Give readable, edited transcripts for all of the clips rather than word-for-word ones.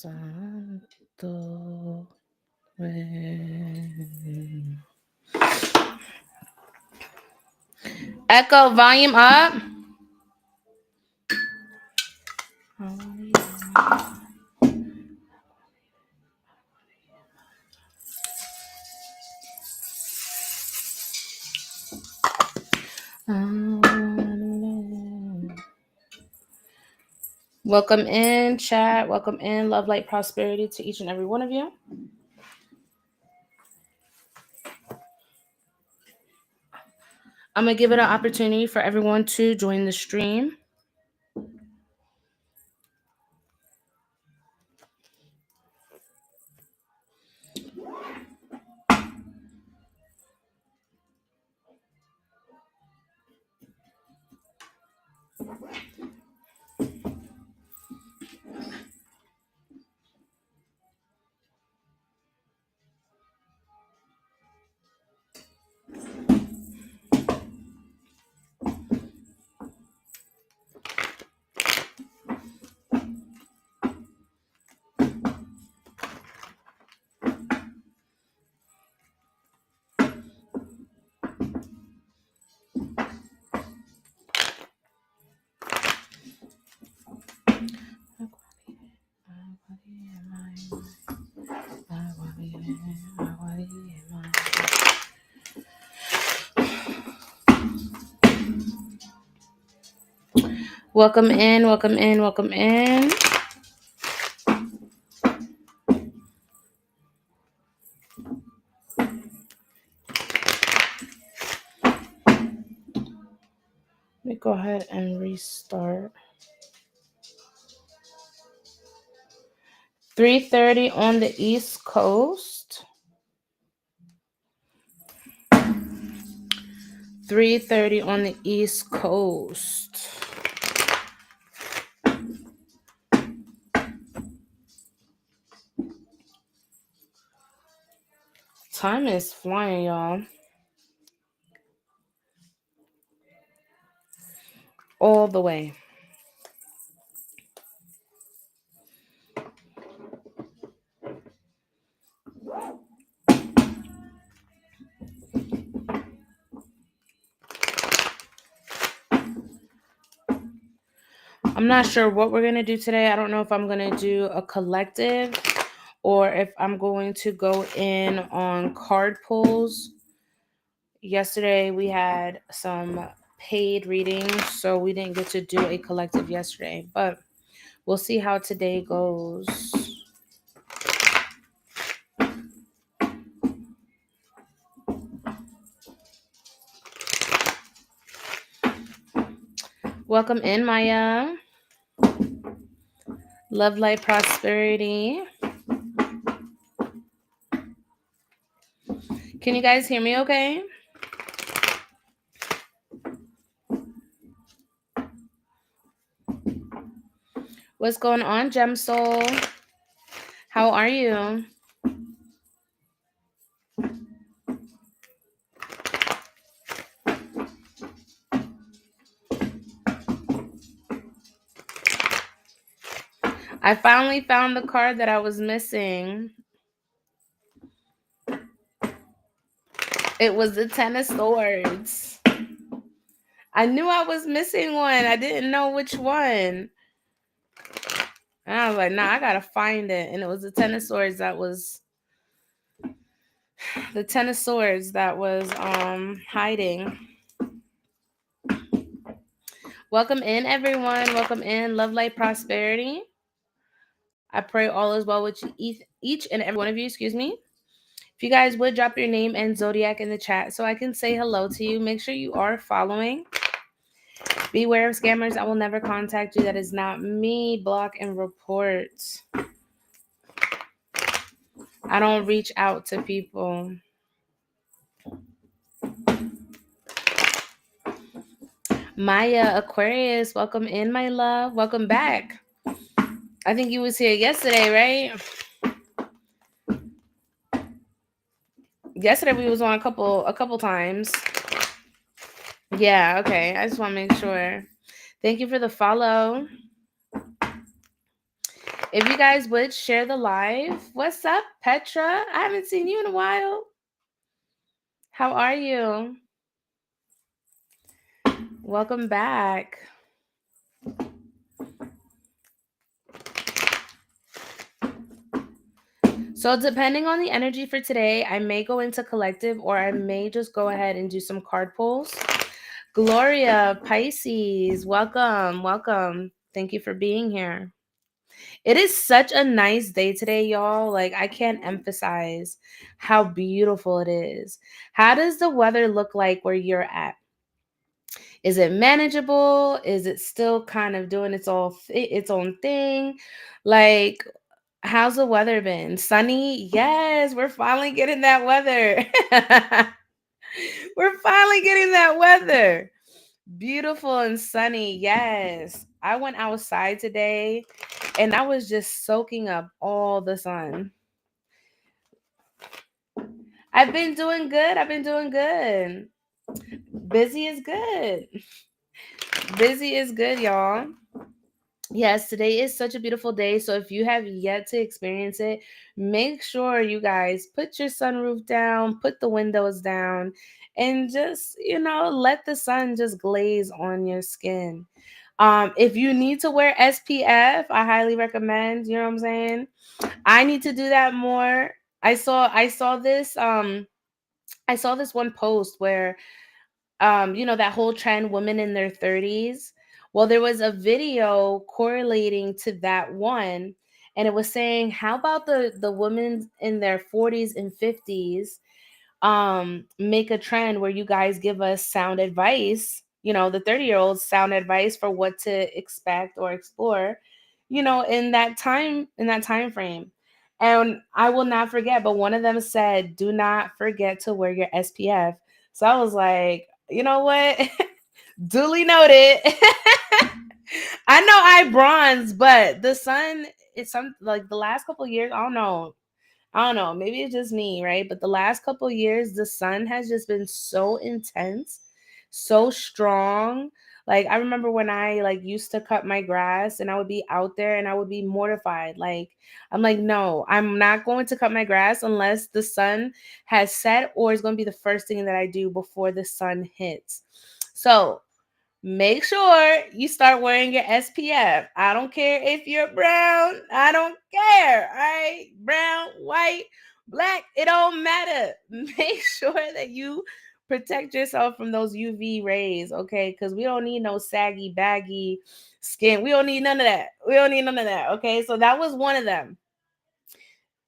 Santo. Echo, volume up. Welcome in, chat. Welcome in. Love, light, prosperity to each and every one of you. I'm going to give it an opportunity for everyone to join the stream. Welcome in, welcome in, welcome in. Let me go ahead and restart. 3:30 on the East Coast. 3:30 on the East Coast. Time is flying, y'all. All the way. I'm not sure what we're going to do today. I don't know if I'm going to do a collective or if I'm going to go in on card pulls. Yesterday we had some paid readings, so we didn't get to do a collective yesterday, but we'll see how today goes. Welcome in, Maya. Love, light, prosperity. Can you guys hear me okay? What's going on, Gem Soul? How are you? I finally found the card that I was missing. It was the Ten of Swords. I knew I was missing one. I didn't know which one. And I was like, nah, I gotta find it. And it was the Ten of Swords that was hiding. Welcome in, everyone. Welcome in. Love, light, prosperity. I pray all is well with each and every one of you. Excuse me. If you guys would drop your name and zodiac in the chat so I can say hello to you. Make sure you are following. Beware of scammers. I will never contact you. That is not me. Block and report. I don't reach out to people. Maya Aquarius, welcome in, my love. Welcome back. I think you was here yesterday, right? Yesterday we was on a couple times. Yeah, okay. I just want to make sure. Thank you for the follow. If you guys would share the live. What's up, Petra? I haven't seen you in a while. How are you? Welcome back. So depending on the energy for today, I may go into collective or I may just go ahead and do some card pulls. Gloria, Pisces, welcome, welcome. Thank you for being here. It is such a nice day today, y'all. Like, I can't emphasize how beautiful it is. How does the weather look like where you're at? Is it manageable? Is it still kind of doing its own thing? Like, how's the weather been? Sunny? Yes, we're finally getting that weather. We're finally getting that weather. Beautiful and sunny. Yes. I went outside today and I was just soaking up all the sun. I've been doing good. I've been doing good. Busy is good. Busy is good, y'all. Yes, today is such a beautiful day. So if you have yet to experience it, make sure you guys put your sunroof down, put the windows down, and just, let the sun just glaze on your skin. If you need to wear SPF, I highly recommend, you know what I'm saying? I need to do that more. I saw this one post where that whole trend, women in their 30s. Well, there was a video correlating to that one, and it was saying, how about the women in their 40s and 50s make a trend where you guys give us sound advice, the 30-year-olds sound advice for what to expect or explore, in that time frame. And I will not forget, but one of them said, do not forget to wear your SPF. So I was like, you know what? Duly noted. I know I bronze, but the sun, it's some like the last couple of years, I don't know. I don't know. Maybe it's just me, right? But the last couple of years, the sun has just been so intense, so strong. Like, I remember when I used to cut my grass and I would be out there and I would be mortified. Like, I'm like, no, I'm not going to cut my grass unless the sun has set, or it's going to be the first thing that I do before the sun hits. So make sure you start wearing your SPF. I don't care if you're brown. I don't care. All right. Brown, white, black, it don't matter. Make sure that you protect yourself from those UV rays, okay? Because we don't need no saggy, baggy skin. We don't need none of that. We don't need none of that, okay? So that was one of them.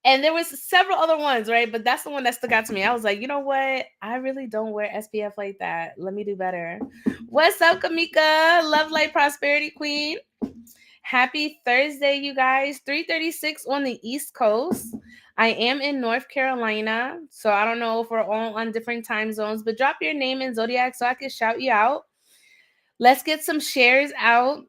And there was several other ones, right? But that's the one that stuck out to me. I was like, you know what? I really don't wear SPF like that. Let me do better. What's up, Kamika? Love, light, prosperity queen. Happy Thursday, you guys. 3:36 on the East Coast. I am in North Carolina, so I don't know if we're all on different time zones, but drop your name in Zodiac so I can shout you out. Let's get some shares out.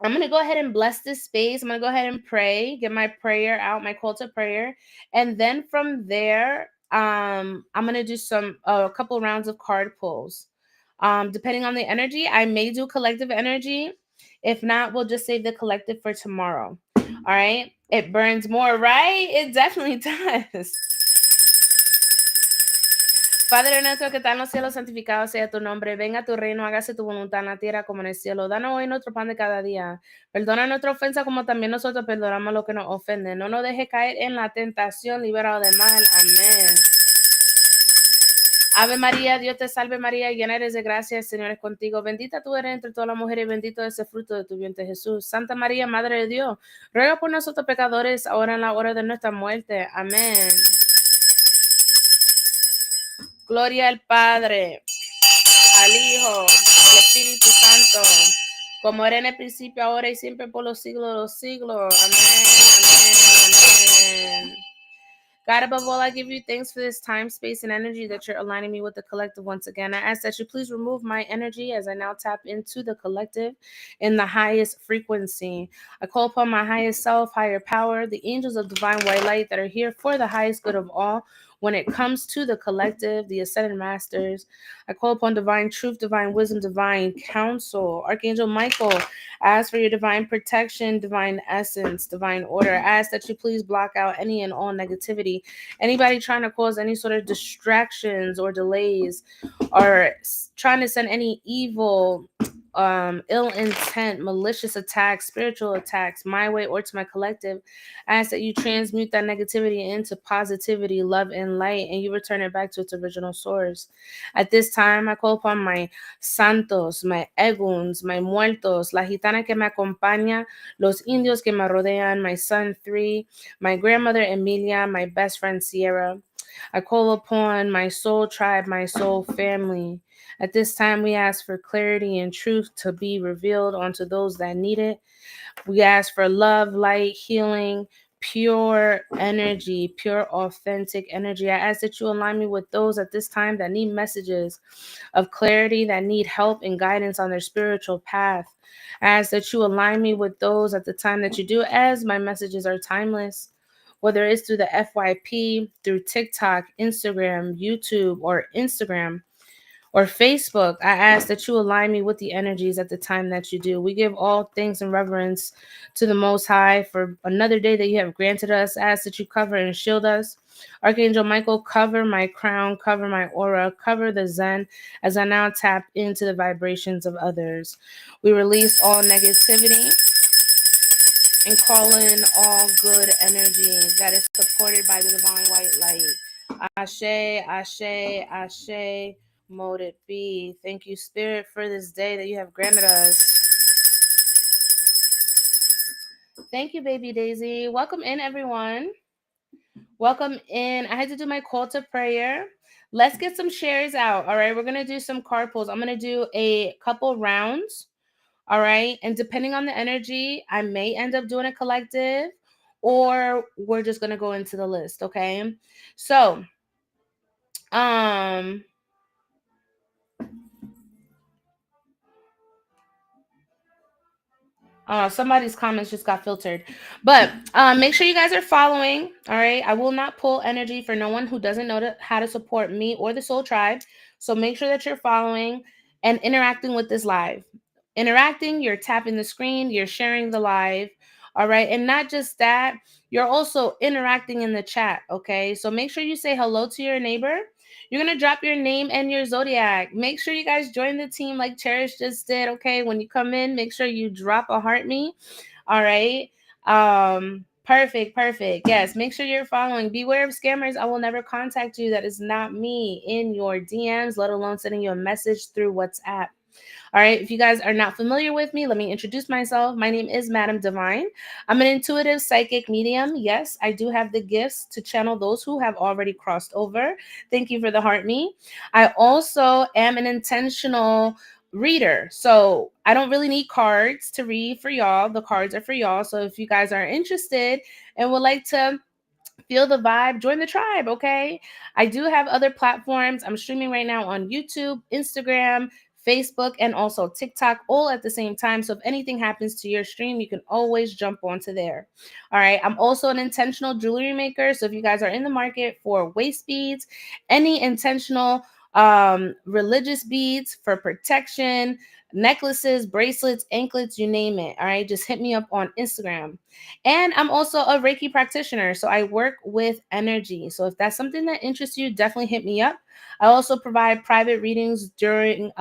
I'm going to go ahead and bless this space. I'm going to go ahead and pray, get my prayer out, my call to prayer. And then from there, I'm going to do a couple rounds of card pulls. Depending on the energy, I may do collective energy. If not, we'll just save the collective for tomorrow. All right. It burns more, right? It definitely does. Padre nuestro que está en los cielos, santificado sea tu nombre. Venga tu reino, hágase tu voluntad en la tierra como en el cielo. Danos hoy nuestro pan de cada día. Perdona nuestra ofensa como también nosotros perdonamos a los que nos ofenden. No nos deje caer en la tentación, líbranos del mal. Amén. Ave María, Dios te salve María, llena eres de gracia, el Señor es contigo. Bendita tú eres entre todas las mujeres y bendito es el fruto de tu vientre Jesús. Santa María, Madre de Dios, ruega por nosotros pecadores, ahora en la hora de nuestra muerte. Amén. Gloria al Padre, al Hijo, al Espíritu Santo, como era en el principio, ahora y siempre por los siglos de los siglos. Amén, amén, amén. God, above all, I give you thanks for this time, space, and energy that you're aligning me with the collective once again. I ask that you please remove my energy as I now tap into the collective in the highest frequency. I call upon my highest self, higher power, the angels of divine white light that are here for the highest good of all. when it comes to the collective, the Ascended Masters. I call upon divine truth, divine wisdom, divine counsel. Archangel Michael, I ask for your divine protection, divine essence, divine order. I ask that you please block out any and all negativity. Anybody trying to cause any sort of distractions or delays, or trying to send any evil, ill intent, malicious attacks, spiritual attacks my way or to my collective, I ask that you transmute that negativity into positivity, love, and light, and you return it back to its original source. At this time, I call upon my santos, my eguns, my muertos, la gitana que me acompaña, los indios que me rodean, my son 3, my grandmother Emilia, my best friend Sierra. I call upon my soul tribe, my soul family. At this time, we ask for clarity and truth to be revealed onto those that need it. We ask for love, light, healing, pure energy, pure authentic energy. I ask that you align me with those at this time that need messages of clarity, that need help and guidance on their spiritual path. I ask that you align me with those at the time that you do, as my messages are timeless. Whether it's through the FYP, through TikTok, Instagram, YouTube, or Instagram, or Facebook, I ask that you align me with the energies at the time that you do. We give all thanks and reverence to the Most High for another day that you have granted us. I ask that you cover and shield us. Archangel Michael, cover my crown, cover my aura, cover the Zen as I now tap into the vibrations of others. We release all negativity and call in all good energy that is supported by the divine white light. Ashe, Ashe, Ashe, mote it be. Thank you, Spirit, for this day that you have granted us. Thank you, baby Daisy. Welcome in, everyone. Welcome in. I had to do my call to prayer. Let's get some shares out. All right, we're going to do some card pulls. I'm going to do a couple rounds. All right. And depending on the energy, I may end up doing a collective, or we're just going to go into the list. Okay. So, um, somebody's comments just got filtered, but make sure you guys are following. All right, I will not pull energy for no one who doesn't know how to support me or the Soul Tribe. So make sure that you're following and interacting with this live. Interacting, you're tapping the screen, you're sharing the live. All right, and not just that, you're also interacting in the chat. Okay, so make sure you say hello to your neighbor. You're going to drop your name and your zodiac. Make sure you guys join the team like Cherish just did. Okay. When you come in, make sure you drop a heart me. All right. Perfect. Perfect. Yes. Make sure you're following. Beware of scammers. I will never contact you. That is not me in your DMs, let alone sending you a message through WhatsApp. All right, if you guys are not familiar with me, let me introduce myself. My name is Madam Divine. I'm an intuitive psychic medium. Yes, I do have the gifts to channel those who have already crossed over. Thank you for the heart me. I also am an intentional reader. So I don't really need cards to read for y'all. The cards are for y'all. So if you guys are interested and would like to feel the vibe, join the tribe. Okay, I do have other platforms. I'm streaming right now on YouTube, Instagram, Facebook, and also TikTok, all at the same time. So if anything happens to your stream, you can always jump onto there. All right, I'm also an intentional jewelry maker. So if you guys are in the market for waist beads, any intentional religious beads for protection, necklaces, bracelets, anklets, you name it. All right, just hit me up on Instagram. And I'm also a Reiki practitioner. So I work with energy. So if that's something that interests you, definitely hit me up. I also provide private readings during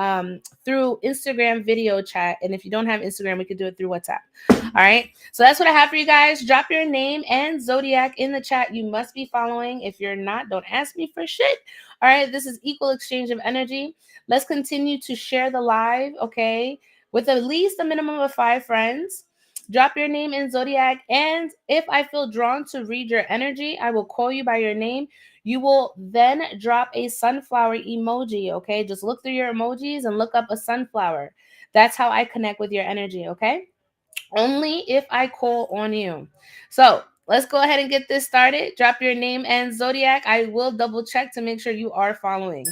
through Instagram video chat. And if you don't have Instagram, we could do it through WhatsApp. All right. So that's what I have for you guys. Drop your name and zodiac in the chat. You must be following. If you're not, don't ask me for shit. All right. This is equal exchange of energy. Let's continue to share the live, okay, with at least a minimum of 5 friends. Drop your name in zodiac, and if I feel drawn to read your energy, I will call you by your name. You will then drop a sunflower emoji, okay? Just look through your emojis and look up a sunflower. That's how I connect with your energy, okay? Only if I call on you. So let's go ahead and get this started. Drop your name and zodiac. I will double check to make sure you are following.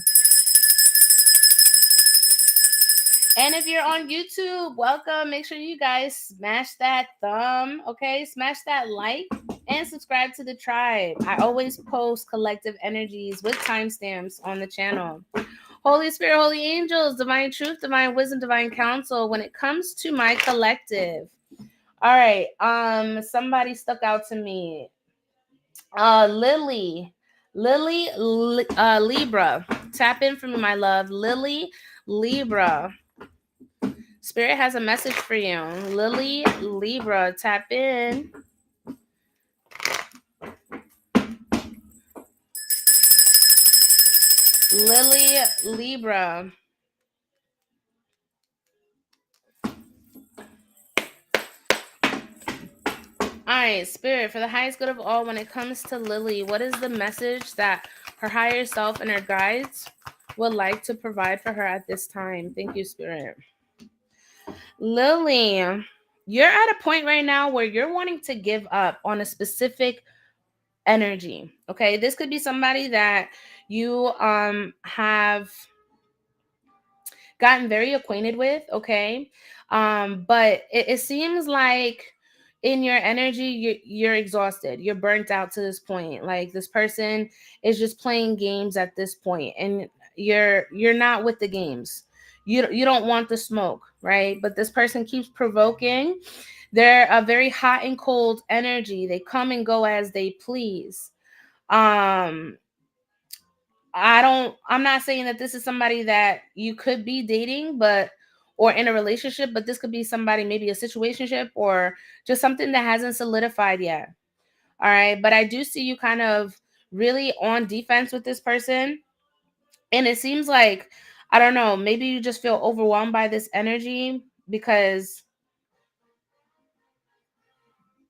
And if you're on YouTube, welcome. Make sure you guys smash that thumb, okay? Smash that like and subscribe to the tribe. I always post collective energies with timestamps on the channel. Holy Spirit, holy angels, divine truth, divine wisdom, divine counsel when it comes to my collective. All right. Somebody stuck out to me. Lily. Libra. Tap in for me, my love. Lily Libra. Spirit has a message for you. Lily Libra, tap in. Lily Libra. All right, Spirit, for the highest good of all, when it comes to Lily, what is the message that her higher self and her guides would like to provide for her at this time? Thank you, Spirit. Lily, you're at a point right now where you're wanting to give up on a specific energy. Okay, this could be somebody that you have gotten very acquainted with, okay? But it seems like in your energy you're exhausted, you're burnt out to this point. Like this person is just playing games at this point, and you're not with the games. You don't want the smoke, right? But this person keeps provoking. They're a very hot and cold energy. They come and go as they please. um I'm not saying that this is somebody that you could be dating, but or in a relationship, but this could be somebody, maybe a situationship or just something that hasn't solidified yet. All right. But I do see you kind of really on defense with this person. And it seems like, I don't know, maybe you just feel overwhelmed by this energy because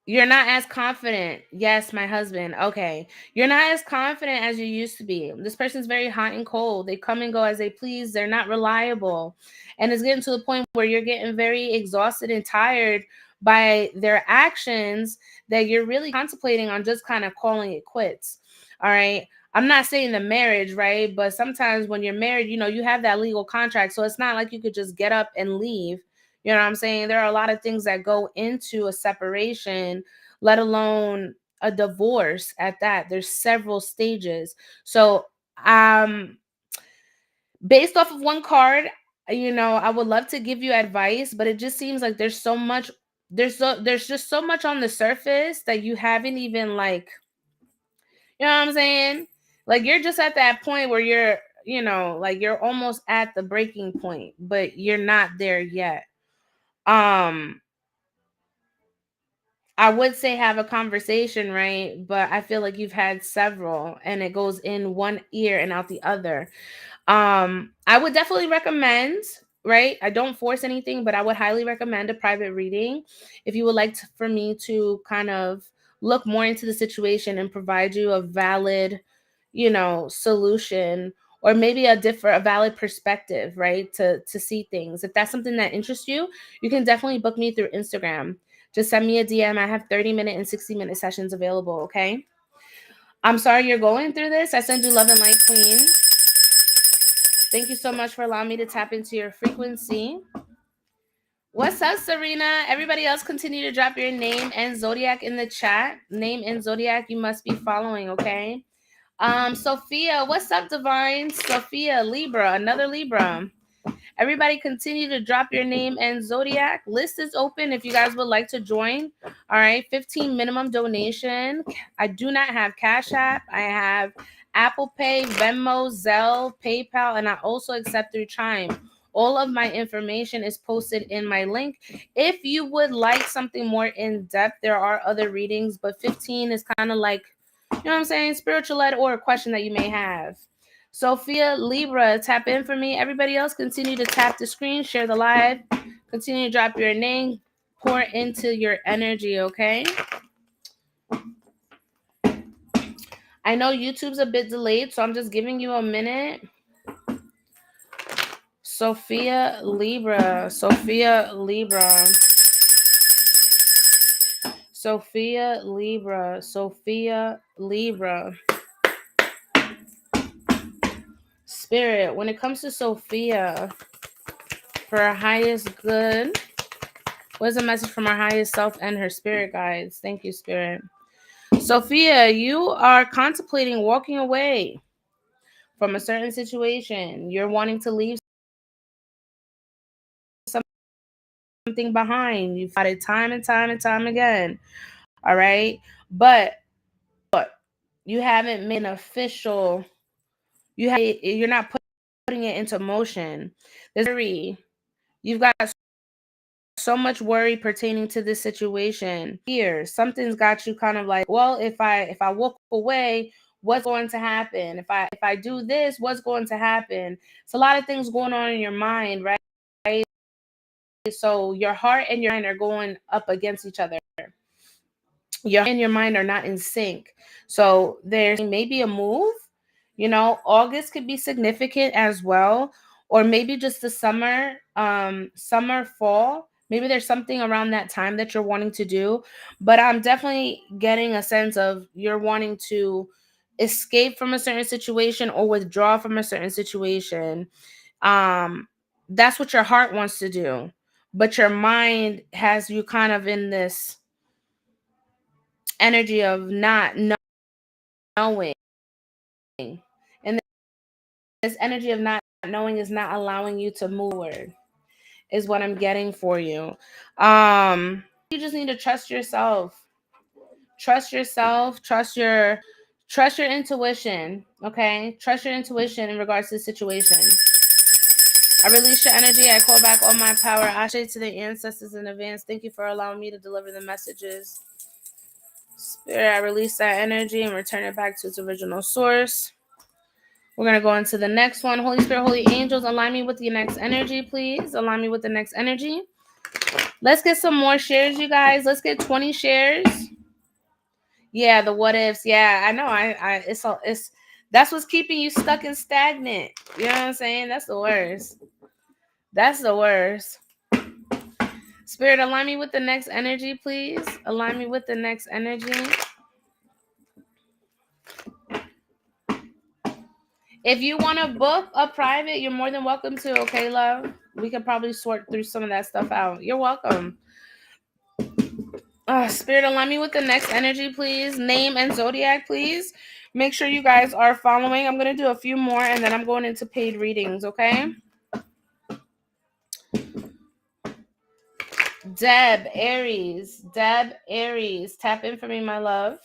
you're not as confident. Yes, my husband. Okay. You're not as confident as you used to be. This person's very hot and cold. They come and go as they please. They're not reliable. And it's getting to the point where you're getting very exhausted and tired by their actions that you're really contemplating on just kind of calling it quits. All right. I'm not saying the marriage, right? But sometimes when you're married, you have that legal contract. So it's not like you could just get up and leave. You know what I'm saying? There are a lot of things that go into a separation, let alone a divorce at that. There's several stages. So, based off of one card, I would love to give you advice, but it just seems like there's just so much on the surface that you haven't even like, you know what I'm saying? Like you're just at that point where like you're almost at the breaking point, but you're not there yet. um I would say have a conversation, right? But I feel like you've had several and it goes in one ear and out the other. I would definitely recommend, right? I don't force anything, but I would highly recommend a private reading if you would like for me to kind of look more into the situation and provide you a valid, solution, or maybe a valid perspective, right? To see things. If that's something that interests you, you can definitely book me through Instagram. Just send me a DM. I have 30-minute and 60-minute sessions available, okay? I'm sorry you're going through this. I send you love and light, Queen. Thank you so much for allowing me to tap into your frequency. What's up, Serena? Everybody else, continue to drop your name and zodiac in the chat. Name and zodiac you must be following, okay? Sophia, what's up, Divine? Sophia, Libra, another Libra. Everybody continue to drop your name and zodiac. List is open if you guys would like to join. All right, 15 minimum donation. I do not have Cash App. I have Apple Pay, Venmo, Zelle, PayPal, and I also accept through Chime. All of my information is posted in my link. If you would like something more in depth, there are other readings, but 15 is kind of like, you know what I'm saying, spiritual led or a question that you may have. Sophia Libra, tap in for me. Everybody else, continue to tap the screen, share the live, continue to drop your name, pour into your energy, okay? I know YouTube's a bit delayed, so I'm just giving you a minute. Sophia Libra, Sophia Libra. Sophia Libra, Sophia Libra. Spirit, when it comes to Sophia, for our highest good. What is the message from our highest self and her spirit guides? Thank you, Spirit. Sophia, you are contemplating walking away from a certain situation. You're wanting to leave something behind. You've had it time and time and time again. All right. But you haven't made an official, you're not putting it into motion. There's worry. You've got so much worry pertaining to this situation. Fear. Something's got you kind of like, well, if I walk away, what's going to happen? If I do this, what's going to happen? It's a lot of things going on in your mind, right? So your heart and your mind are going up against each other. Your heart and your mind are not in sync. So there's maybe a move. August could be significant as well, or maybe just the summer, fall. Maybe there's something around that time that you're wanting to do, but I'm definitely getting a sense of you're wanting to escape from a certain situation or withdraw from a certain situation. That's what your heart wants to do, but your mind has you kind of in this energy of not knowing, and this energy of not knowing is not allowing you to move forward, is what I'm getting for you. You just need to trust yourself. Trust your intuition. Okay, trust your intuition in regards to the situation. I release your energy. I call back all my power. I say to the ancestors in advance, thank you for allowing me to deliver the messages. Spirit, I release that energy and return it back to its original source. We're going to go into the next one. Holy Spirit, Holy Angels, align me with the next energy, please. Align me with the next energy. Let's get some more shares, you guys. Let's get 20 shares. Yeah, the what ifs. Yeah, I know. It's that's what's keeping you stuck and stagnant. You know what I'm saying? That's the worst. That's the worst. Spirit, align me with the next energy, please. Align me with the next energy. If you want to book a private, you're more than welcome to. Okay, love? We could probably sort through some of that stuff out. You're welcome. Spirit, align me with the next energy, please. Name and zodiac, please. Make sure you guys are following. I'm going to do a few more, and then I'm going into paid readings, okay? Deb, Aries. Deb, Aries. Tap in for me, my love.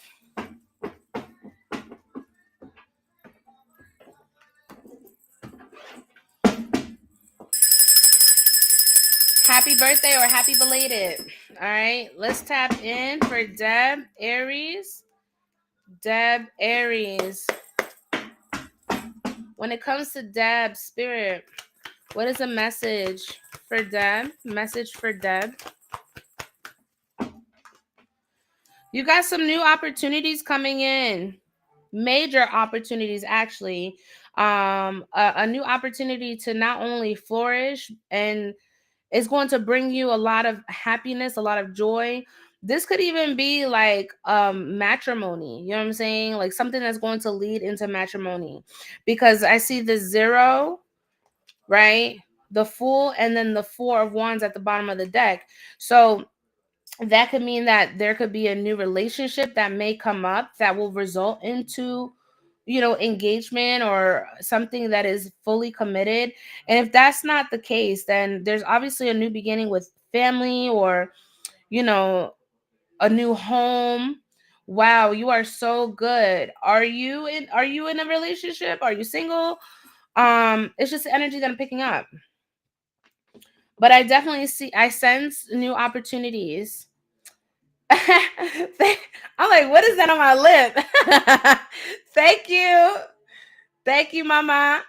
Happy birthday or happy belated. All right, let's tap in for Deb, Aries. Deb, Aries. When it comes to Deb, Spirit, what is a message for Deb? Message for Deb. You got some new opportunities coming in. Major opportunities, actually. A new opportunity to not only flourish, and it's going to bring you a lot of happiness, a lot of joy. This could even be like matrimony. You know what I'm saying? Like something that's going to lead into matrimony. Because I see the 0, right? The Fool, and then the 4 of Wands at the bottom of the deck. So that could mean that there could be a new relationship that may come up that will result into engagement or something that is fully committed. And if that's not the case, then there's obviously a new beginning with family, or a new home. Wow, you are so good. Are you in a relationship? Are you single? It's just the energy that I'm picking up. But I sense new opportunities. I'm like, what is that on my lip? Thank you. Thank you, Mama,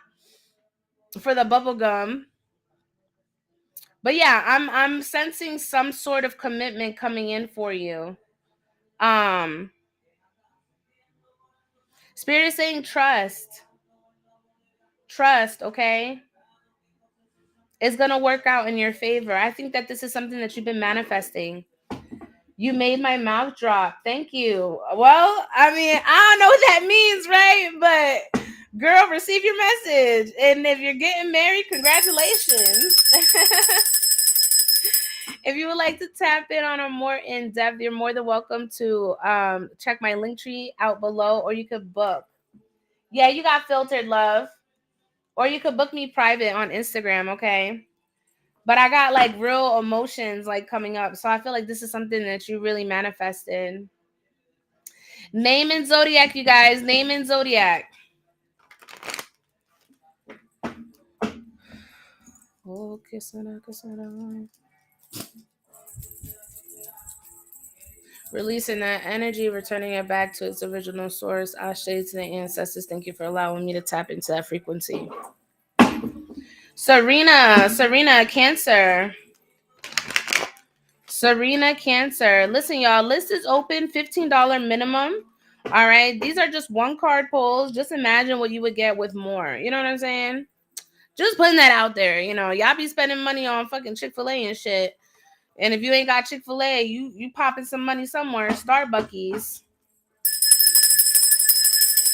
for the bubble gum. But yeah, I'm sensing some sort of commitment coming in for you. Spirit is saying trust. Trust, okay? It's gonna work out in your favor. I think that this is something that you've been manifesting. You made my mouth drop. Thank you. Well, I mean, I don't know what that means, right? Girl, receive your message. And if you're getting married, congratulations. If you would like to tap in on a more in-depth, you're more than welcome to check my Linktree out below, or you could book. Yeah, you got filtered, love. Or you could book me private on Instagram, okay? But I got like real emotions like coming up. So I feel like this is something that you really manifested. Name and zodiac, you guys. Name and zodiac. Oh, kiss. Releasing that energy, returning it back to its original source. Ashe to the ancestors. Thank you for allowing me to tap into that frequency. Serena, Cancer. Serena, Cancer. Listen, y'all, list is open, $15 minimum. All right. These are just one card pulls. Just imagine what you would get with more. You know what I'm saying? Just putting that out there. You know, y'all be spending money on fucking Chick-fil-A and shit. And if you ain't got Chick-fil-A, you popping some money somewhere. Starbucks.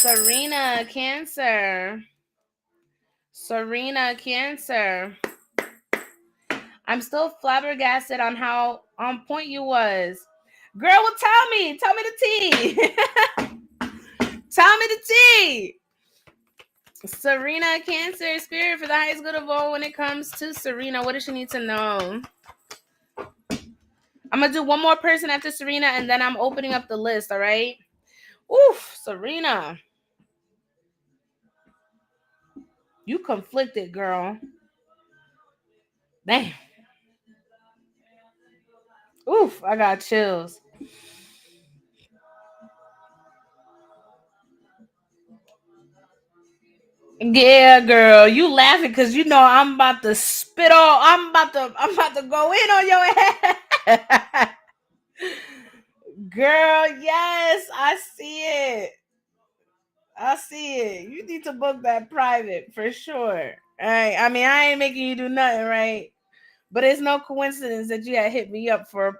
Serena, Cancer. Serena, Cancer. I'm still flabbergasted on how on point you was. Girl, well, tell me the tea. Tell me the tea. Serena, Cancer, Spirit for the highest good of all. When it comes to Serena, what does she need to know? I'm going to do one more person after Serena, and then I'm opening up the list, all right? Oof, Serena. You conflicted, girl. Damn. Oof, I got chills. Yeah, girl, you laughing because you know I'm about to spit all. I'm about to go in on your head. Girl, yes, I see it. I see it. You need to book that private for sure. All right. I mean, I ain't making you do nothing, right? But it's no coincidence that you had hit me up for,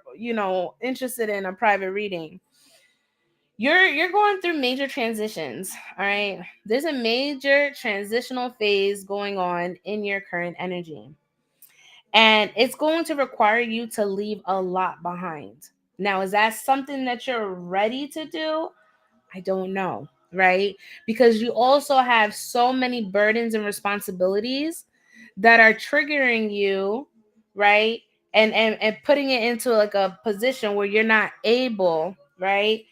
interested in a private reading. You're going through major transitions, all right? There's a major transitional phase going on in your current energy. And it's going to require you to leave a lot behind. Now, is that something that you're ready to do? I don't know, right? Because you also have so many burdens and responsibilities that are triggering you, right? And putting it into like a position where you're not able, right?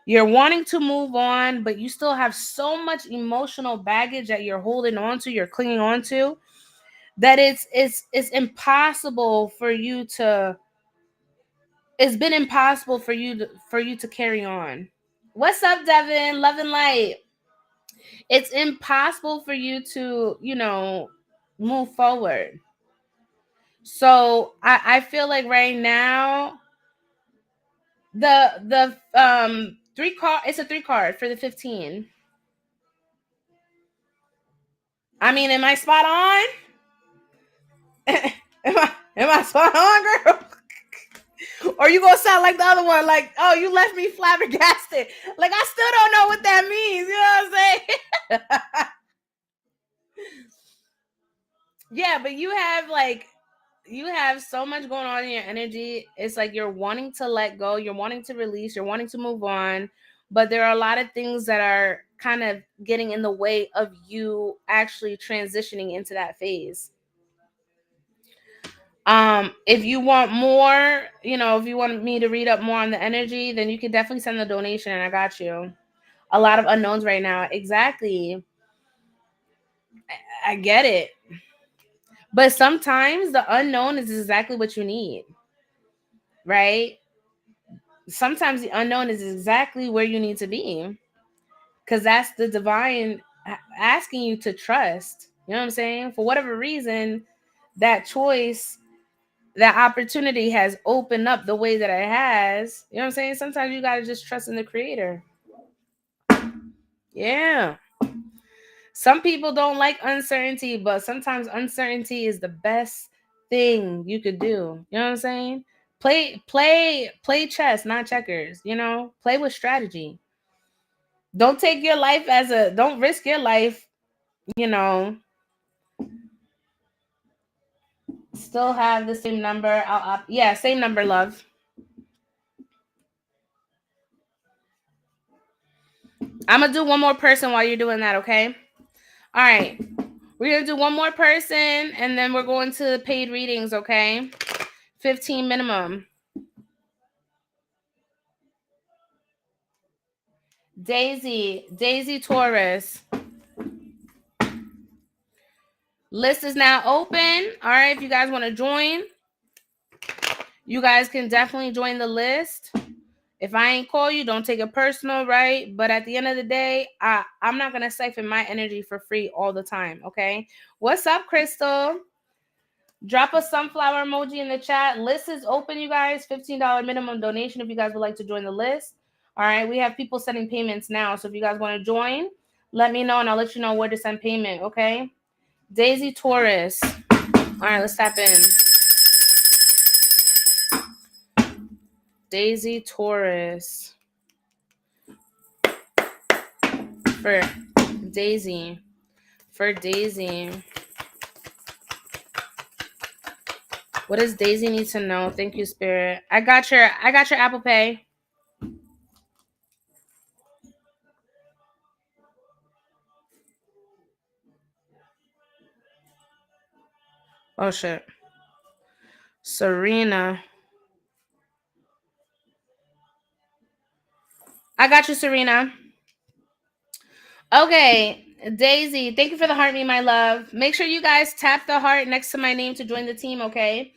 You're wanting to move on, but you still have so much emotional baggage that you're holding on to, you're clinging on to, that it's impossible for you to it's been impossible for you to carry on. What's up, Devin? Love and light. It's impossible for you to, move forward. So I feel like right now the three card it's a 3 card for the 15. I mean, am I spot on? am I spot on, girl? Or you gonna sound like the other one, like, oh, you left me flabbergasted. Like, I still don't know what that means. You know what I'm saying? Yeah, but you have so much going on in your energy. It's like you're wanting to let go, you're wanting to release, you're wanting to move on, but there are a lot of things that are kind of getting in the way of you actually transitioning into that phase. If you want more, if you want me to read up more on the energy, then you can definitely send the donation and I got you. A lot of unknowns right now. Exactly. I get it. But sometimes the unknown is exactly what you need. Right? Sometimes the unknown is exactly where you need to be. Cuz that's the divine asking you to trust. You know what I'm saying? For whatever reason, that choice, that opportunity has opened up the way that it has. You know what I'm saying? Sometimes you got to just trust in the creator. Yeah. Some people don't like uncertainty, but sometimes uncertainty is the best thing you could do. You know what I'm saying? Play chess, not checkers, Play with strategy. Don't risk your life you know, still have the same number. Yeah, same number, love. I'm gonna do one more person while you're doing that, okay? All right. We're gonna do one more person and then we're going to paid readings, okay? 15 minimum. Daisy Taurus. List is now open. All right, if you guys want to join, you guys can definitely join the list. If I ain't call you, don't take it personal, right? But at the end of the day, I'm not gonna siphon my energy for free all the time, okay? What's up, Crystal? Drop a sunflower emoji in the chat. List is open, you guys. $15 minimum donation if you guys would like to join the list. All right, we have people sending payments now. So if you guys want to join, let me know and I'll let you know where to send payment, okay? Daisy Taurus. All right, let's tap in. Daisy Taurus. For Daisy. What does Daisy need to know? Thank you, Spirit. I got your Apple Pay. Oh shit. Serena. I got you, Serena. Okay, Daisy, thank you for the heart, me, my love. Make sure you guys tap the heart next to my name to join the team, okay?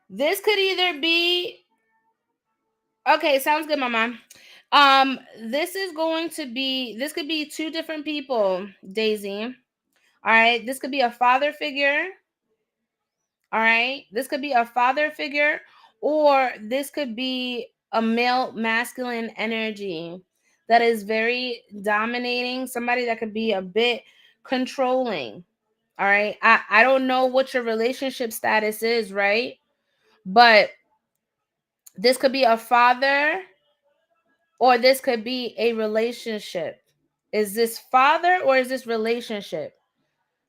This could either be okay, sounds good, mama. This could be two different people, Daisy. All right, this could be a father figure. All right, this could be a father figure, or this could be a male masculine energy that is very dominating, somebody that could be a bit controlling. All right, I don't know what your relationship status is, right? But this could be a father or this could be a relationship. Is this father or is this relationship?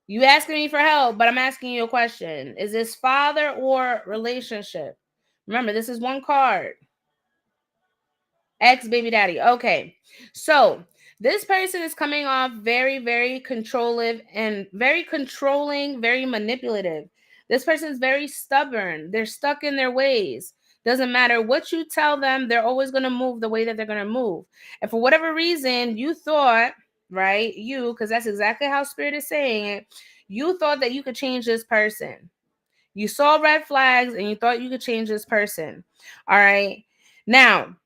You asking me for help, but I'm asking you a question. Is this father or relationship? Remember, this is one card. Ex baby daddy. Okay. So this person is coming off very, very controlling, very manipulative. This person is very stubborn. They're stuck in their ways. Doesn't matter what you tell them, they're always going to move the way that they're going to move. And for whatever reason, you thought, right? Because that's exactly how Spirit is saying it. You thought that you could change this person. You saw red flags and you thought you could change this person. All right. Now,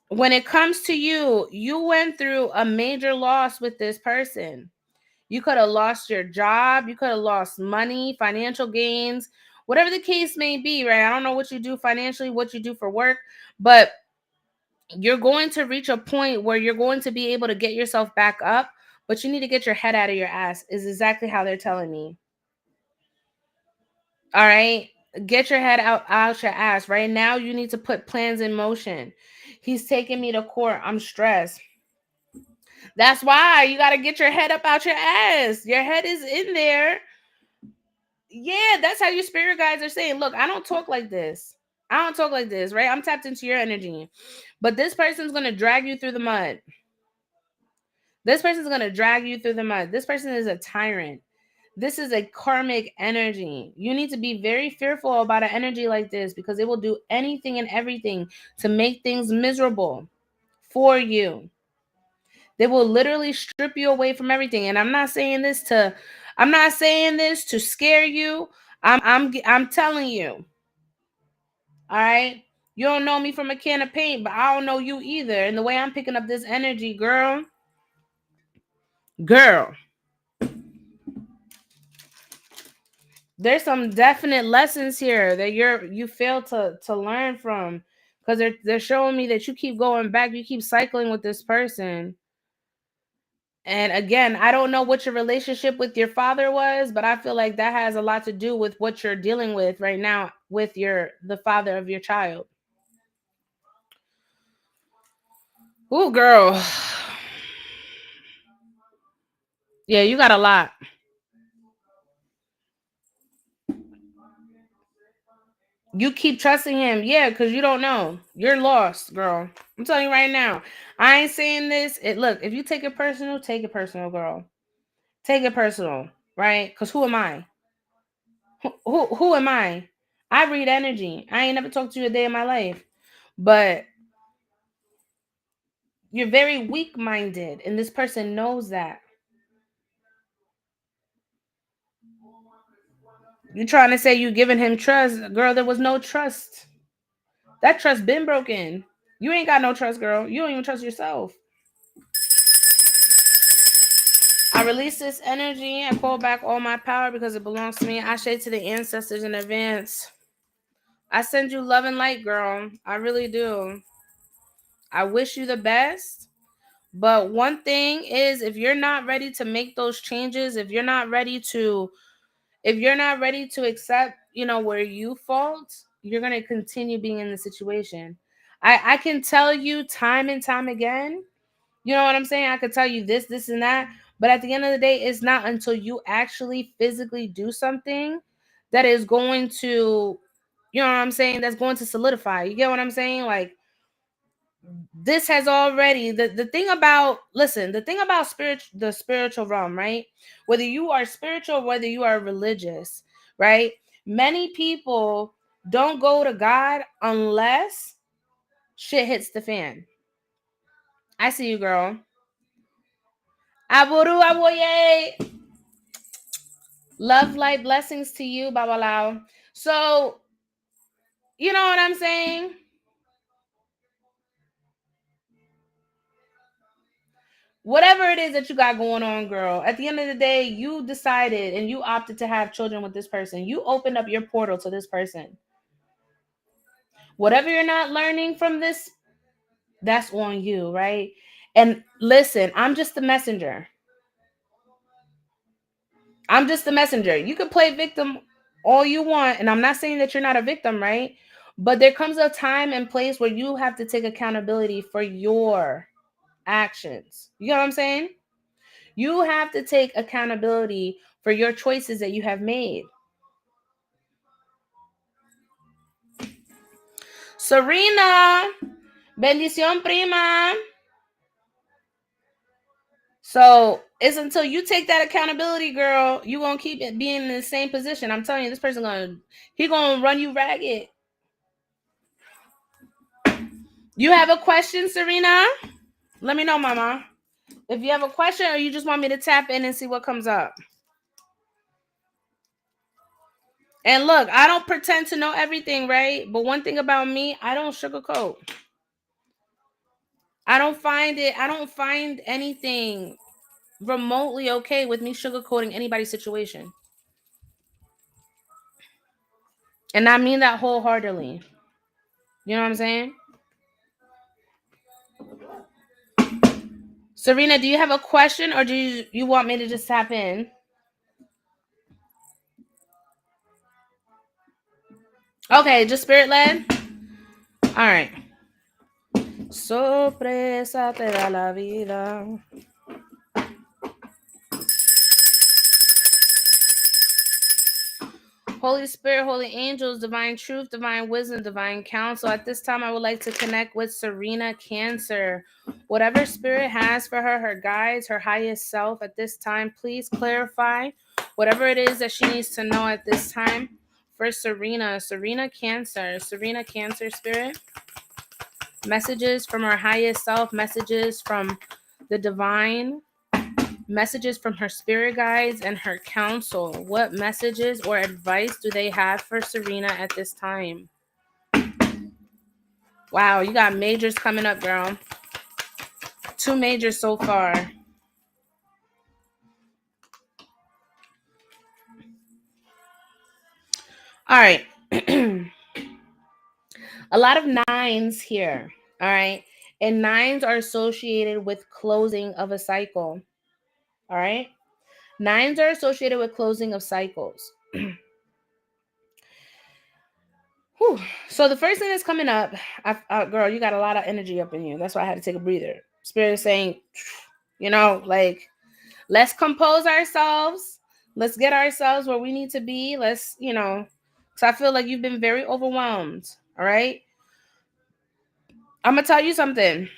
when it comes to you, you went through a major loss with this person. You could have lost your job. You could have lost money, financial gains, whatever the case may be, right? I don't know what you do financially, what you do for work, but you're going to reach a point where you're going to be able to get yourself back up, but you need to get your head out of your ass, is exactly how they're telling me. All right. Get your head out your ass. Right now, you need to put plans in motion. He's taking me to court. I'm stressed. That's why you got to get your head up out your ass. Your head is in there. Yeah, that's how your spirit guides are saying, look, I don't talk like this. I don't talk like this, right? I'm tapped into your energy. But this person's going to drag you through the mud. This person's going to drag you through the mud. This person is a tyrant. This is a karmic energy. You need to be very fearful about an energy like this because it will do anything and everything to make things miserable for you. They will literally strip you away from everything. And I'm not saying this to scare you. I'm telling you. All right? You don't know me from a can of paint, but I don't know you either. And the way I'm picking up this energy, girl, there's some definite lessons here that you fail to learn from, because they're showing me that you keep going back, you keep cycling with this person. And again, I don't know what your relationship with your father was, but I feel like that has a lot to do with what you're dealing with right now with the father of your child. Ooh, girl. Yeah, you got a lot. You keep trusting him. Yeah, because you don't know. You're lost, girl. I'm telling you right now. I ain't saying this. Look, if you take it personal, girl. Take it personal, right? Because who am I? Who am I? I read energy. I ain't never talked to you a day in my life. But you're very weak-minded, and this person knows that. You trying to say you giving him trust. Girl, there was no trust. That trust been broken. You ain't got no trust, girl. You don't even trust yourself. I release this energy. I call back all my power because it belongs to me. I say to the ancestors in advance. I send you love and light, girl. I really do. I wish you the best. But one thing is, if you're not ready to make those changes, if you're not ready to accept, where you fault, you're going to continue being in the situation. I can tell you time and time again, you know what I'm saying? I could tell you this, and that. But at the end of the day, it's not until you actually physically do something that is going to, you know what I'm saying? That's going to solidify. You get what I'm saying? Like, this has already the thing about the spiritual realm, right? Whether you are spiritual, whether you are religious, right? Many people don't go to God unless shit hits the fan. I see you, girl. Aburu aboye. Love, light, blessings to you, Babalao. So, you know what I'm saying? Whatever it is that you got going on, girl, at the end of the day, you decided and you opted to have children with this person. You opened up your portal to this person. Whatever you're not learning from this, that's on you, right? And listen, I'm just the messenger. I'm just the messenger. You can play victim all you want, and I'm not saying that you're not a victim, right? But there comes a time and place where you have to take accountability for your actions. You know what I'm saying? You have to take accountability for your choices that you have made. Serena, bendición prima. So it's until you take that accountability, girl, you gonna keep it being in the same position. I'm telling you, this person gonna run you ragged. You have a question, Serena? Let me know, mama. If you have a question or you just want me to tap in and see what comes up. And look, I don't pretend to know everything, right? But one thing about me, I don't sugarcoat. I don't find anything remotely okay with me sugarcoating anybody's situation. And I mean that wholeheartedly. You know what I'm saying? Serena, do you have a question or do you want me to just tap in? Okay, just spirit led? All right. Sorpresa te da la vida. Holy Spirit, holy angels, divine truth, divine wisdom, divine counsel. At this time, I would like to connect with Serena Cancer. Whatever spirit has for her, her guides, her highest self at this time, please clarify whatever it is that she needs to know at this time for Serena. Serena Cancer spirit. Messages from her highest self, messages from the divine, messages from her spirit guides and her counsel. What messages or advice do they have for Serena at this time? Wow, you got majors coming up, girl. 2 majors so far. All right. A lot of 9s here. All right. And 9s are associated with closing of a cycle. All right. 9s are associated with closing of cycles. Whew. So the first thing that's coming up, girl, you got a lot of energy up in you. That's why I had to take a breather. Spirit is saying, like, let's compose ourselves. Let's get ourselves where we need to be. So I feel like you've been very overwhelmed. All right. I'm going to tell you something.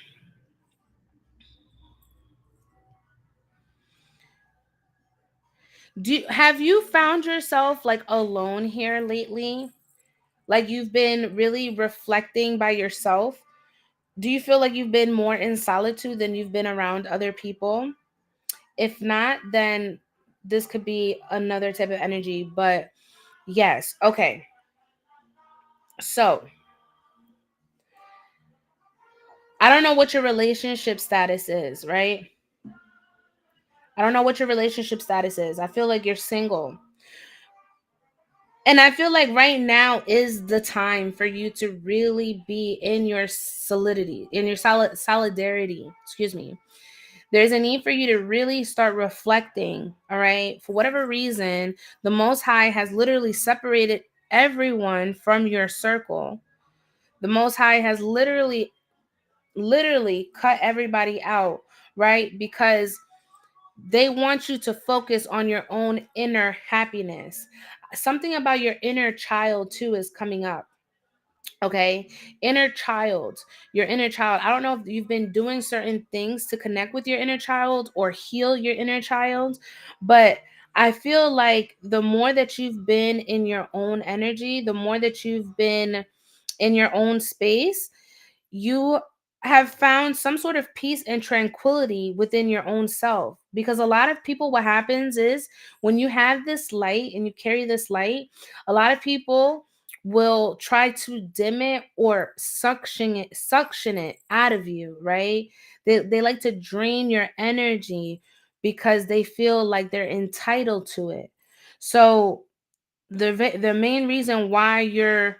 Have you found yourself like alone here lately? Like you've been really reflecting by yourself? Do you feel like you've been more in solitude than you've been around other people? If not, then this could be another type of energy. But yes, okay. So I don't know what your relationship status is, right? I don't know what your relationship status is. I feel like you're single. And I feel like right now is the time for you to really be in your solidity, in your solidarity, excuse me. There's a need for you to really start reflecting, all right? For whatever reason, the Most High has literally separated everyone from your circle. The Most High has literally cut everybody out, right? Because they want you to focus on your own inner happiness. Something about your inner child too is coming up. Okay, inner child, your inner child. I don't know if you've been doing certain things to connect with your inner child or heal your inner child, but I feel like the more that you've been in your own energy, the more that you've been in your own space, you have found some sort of peace and tranquility within your own self. Because a lot of people, what happens is when you have this light and you carry this light, a lot of people will try to dim it or suction it out of you, right? They like to drain your energy because they feel like they're entitled to it. So the main reason why you're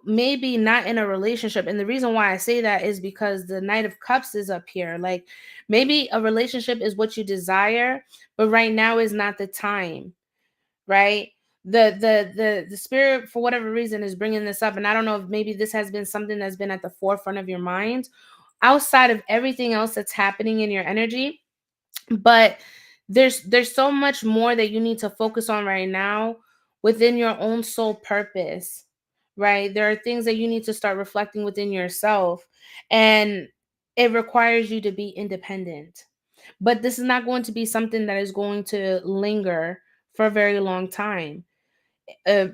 maybe not in a relationship, and the reason why I say that is because the Knight of Cups is up here. Like maybe a relationship is what you desire, but right now is not the time, right? The spirit, for whatever reason, is bringing this up, and I don't know if maybe this has been something that's been at the forefront of your mind outside of everything else that's happening in your energy. But there's so much more that you need to focus on right now within your own soul purpose, right? There are things that you need to start reflecting within yourself, and it requires you to be independent. But this is not going to be something that is going to linger for a very long time. uh,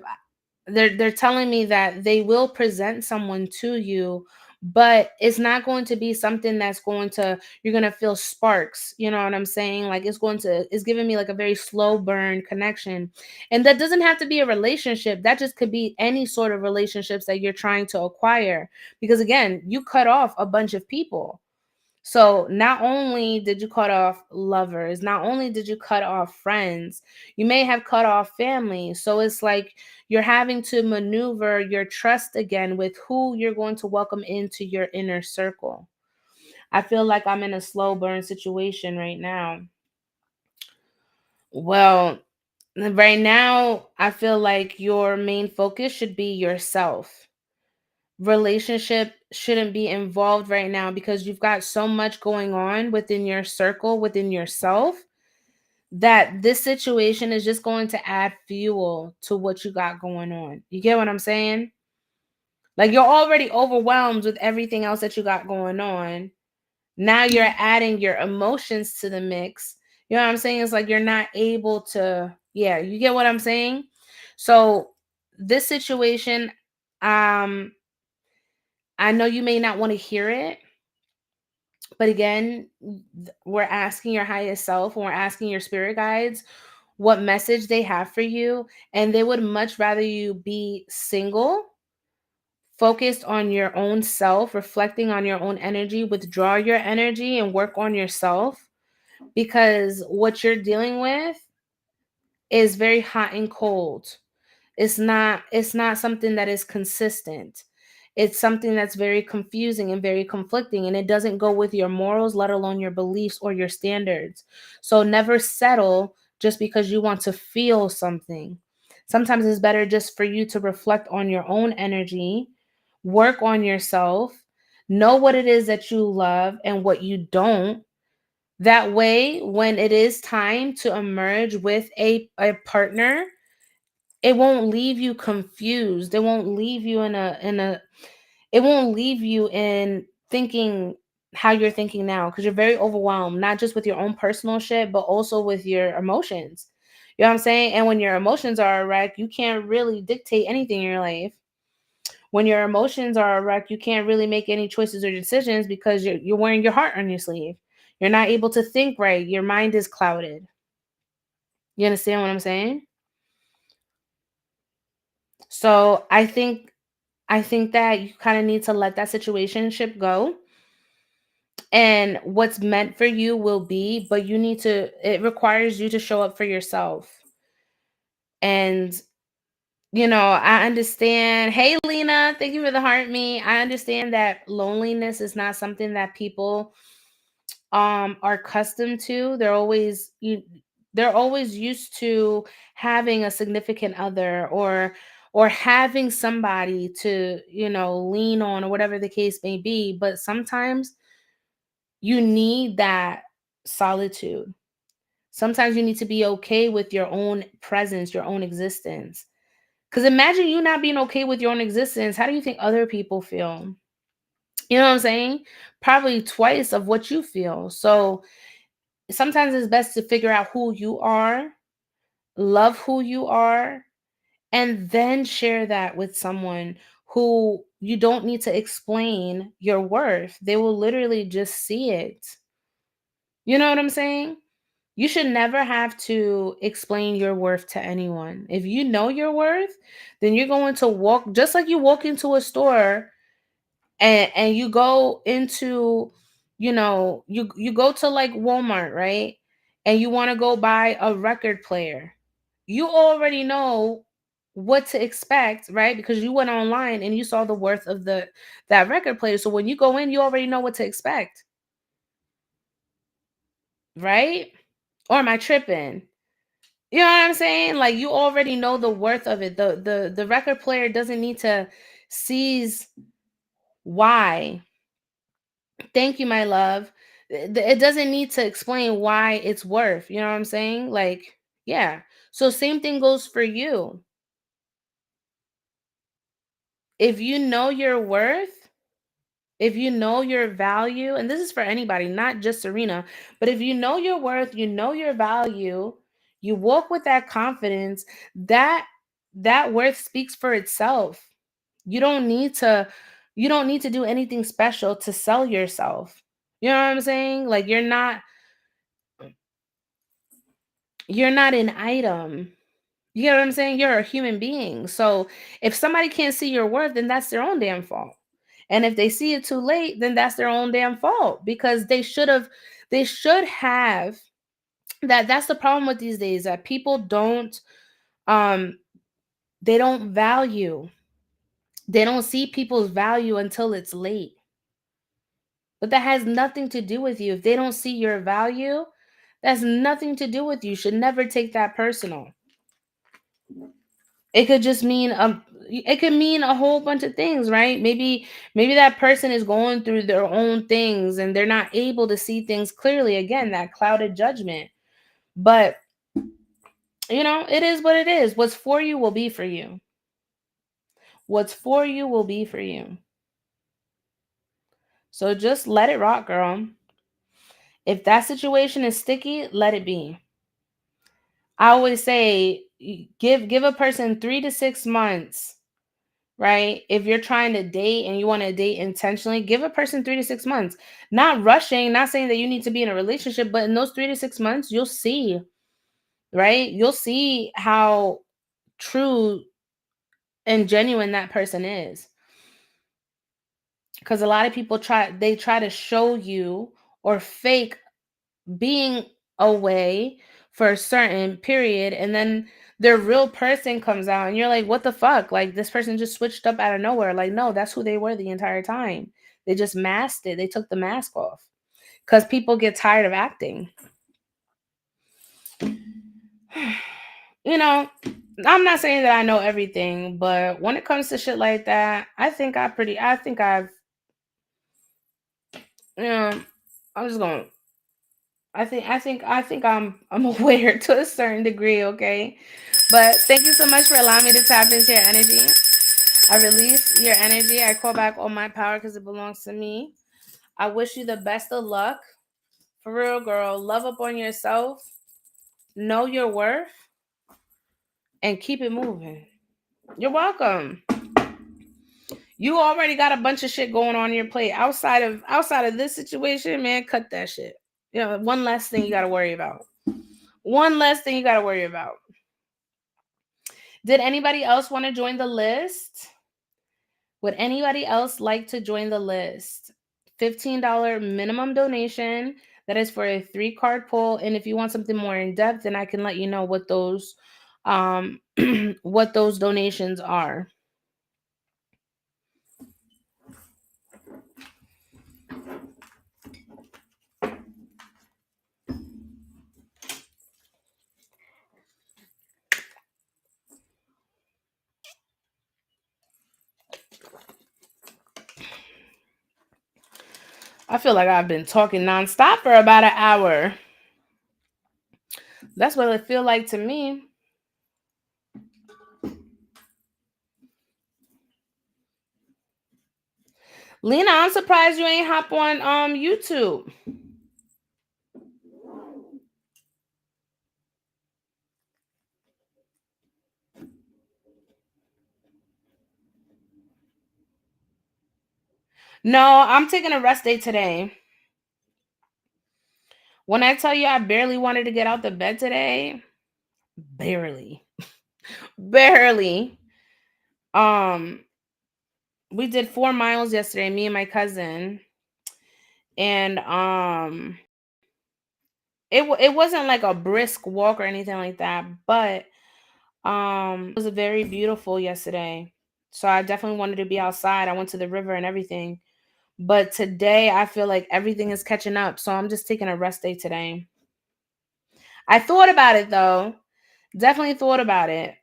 they're telling me that they will present someone to you, but it's not going to be something that's going to, you're going to feel sparks, you know what I'm saying? Like it's giving me like a very slow burn connection. And that doesn't have to be a relationship, that just could be any sort of relationships that you're trying to acquire, because again, you cut off a bunch of people. So not only did you cut off lovers, not only did you cut off friends, you may have cut off family. So it's like you're having to maneuver your trust again with who you're going to welcome into your inner circle. I feel like I'm in a slow burn situation right now. Well, right now, I feel like your main focus should be yourself. Relationship shouldn't be involved right now because you've got so much going on within your circle, within yourself, that this situation is just going to add fuel to what you got going on. You get what I'm saying? Like you're already overwhelmed with everything else that you got going on. Now you're adding your emotions to the mix. You know what I'm saying? It's like you're not able to, yeah, you get what I'm saying? So this situation, um, I know you may not want to hear it, but again, we're asking your highest self and we're asking your spirit guides what message they have for you. And they would much rather you be single, focused on your own self, reflecting on your own energy, withdraw your energy and work on yourself, because what you're dealing with is very hot and cold. It's not something that is consistent. It's something that's very confusing and very conflicting, and it doesn't go with your morals, let alone your beliefs or your standards. So never settle just because you want to feel something. Sometimes it's better just for you to reflect on your own energy, work on yourself, know what it is that you love and what you don't. That way, when it is time to emerge with a partner, it won't leave you confused. It won't leave you it won't leave you in thinking how you're thinking now, because you're very overwhelmed, not just with your own personal shit, but also with your emotions. You know what I'm saying? And when your emotions are a wreck, you can't really dictate anything in your life. When your emotions are a wreck, you can't really make any choices or decisions because you're wearing your heart on your sleeve. You're not able to think right. Your mind is clouded. You understand what I'm saying? So I think that you kind of need to let that situationship go, and what's meant for you will be, but it requires you to show up for yourself. And I understand. Hey Lena, thank you for the heart me. I understand that loneliness is not something that people are accustomed to. They're always used to having a significant other, or having somebody to lean on, or whatever the case may be. But sometimes you need that solitude. Sometimes you need to be okay with your own presence, your own existence. Because imagine you not being okay with your own existence. How do you think other people feel? You know what I'm saying? Probably twice of what you feel. So sometimes it's best to figure out who you are, love who you are, and then share that with someone who you don't need to explain your worth. They will literally just see it. You know what I'm saying? You should never have to explain your worth to anyone. If you know your worth, then you're going to walk just like you walk into a store, and you go into, you go to like Walmart, right? And you want to go buy a record player. You already know what to expect, right? Because you went online and you saw the worth of that record player. So when you go in, you already know what to expect, right? Or am I tripping? You know what I'm saying? Like, you already know the worth of it. The record player doesn't need to seize why. Thank you, my love. It doesn't need to explain why it's worth. You know what I'm saying? Like, yeah. So same thing goes for you. If you know your worth, if you know your value, and this is for anybody, not just Serena, but if you know your worth, you know your value, you walk with that confidence, that worth speaks for itself. You don't need to you don't need to do anything special to sell yourself. You know what I'm saying? Like, you're not an item. You know what I'm saying? You're a human being. So if somebody can't see your worth, then that's their own damn fault. And if they see it too late, then that's their own damn fault, because they should have that's the problem with these days, that people don't um they don't value. They don't see people's value until it's late. But that has nothing to do with you. If they don't see your value, that's nothing to do with you. You should never take that personal. It could just mean it could mean a whole bunch of things, right? Maybe that person is going through their own things and they're not able to see things clearly. Again, that clouded judgment. But it is what it is. What's for you will be for you. What's for you will be for you. So just let it rock, girl. If that situation is sticky, let it be. I always say, give a person 3 to 6 months, right? If you're trying to date and you want to date intentionally, give a person 3 to 6 months. Not rushing, not saying that you need to be in a relationship, but in those 3 to 6 months, you'll see, right? You'll see how true and genuine that person is. Because a lot of people try to show you or fake being away for a certain period, and then their real person comes out and you're like, what the fuck? Like, this person just switched up out of nowhere. Like, no, that's who they were the entire time. They just masked it. They took the mask off because people get tired of acting. you know I'm not saying that I know everything, but when it comes to shit like that, I think I've, you know, I'm just going. I think I'm aware to a certain degree. Okay, but thank you so much for allowing me to tap into your energy. I release your energy. I call back all my power because it belongs to me. I wish you the best of luck. For real, girl. Love up on yourself. Know your worth and keep it moving. You're welcome. You already got a bunch of shit going on your plate outside of this situation, man. Cut that shit. You know, one less thing you got to worry about. One less thing you got to worry about. Did anybody else want to join the list? Would anybody else like to join the list? $15 minimum donation. That is for a 3-card pull. And if you want something more in depth, then I can let you know what those what those donations are. I feel like I've been talking nonstop for about an hour. That's what it feel like to me. Lena, I'm surprised you ain't hop on YouTube. No, I'm taking a rest day today. When I tell you I barely wanted to get out the bed today, barely. Barely. Um we did 4 miles yesterday, me and my cousin. And it wasn't like a brisk walk or anything like that, but it was very beautiful yesterday. So I definitely wanted to be outside. I went to the river and everything. But today I feel like everything is catching up. So I'm just taking a rest day today. I thought about it though. Definitely thought about it.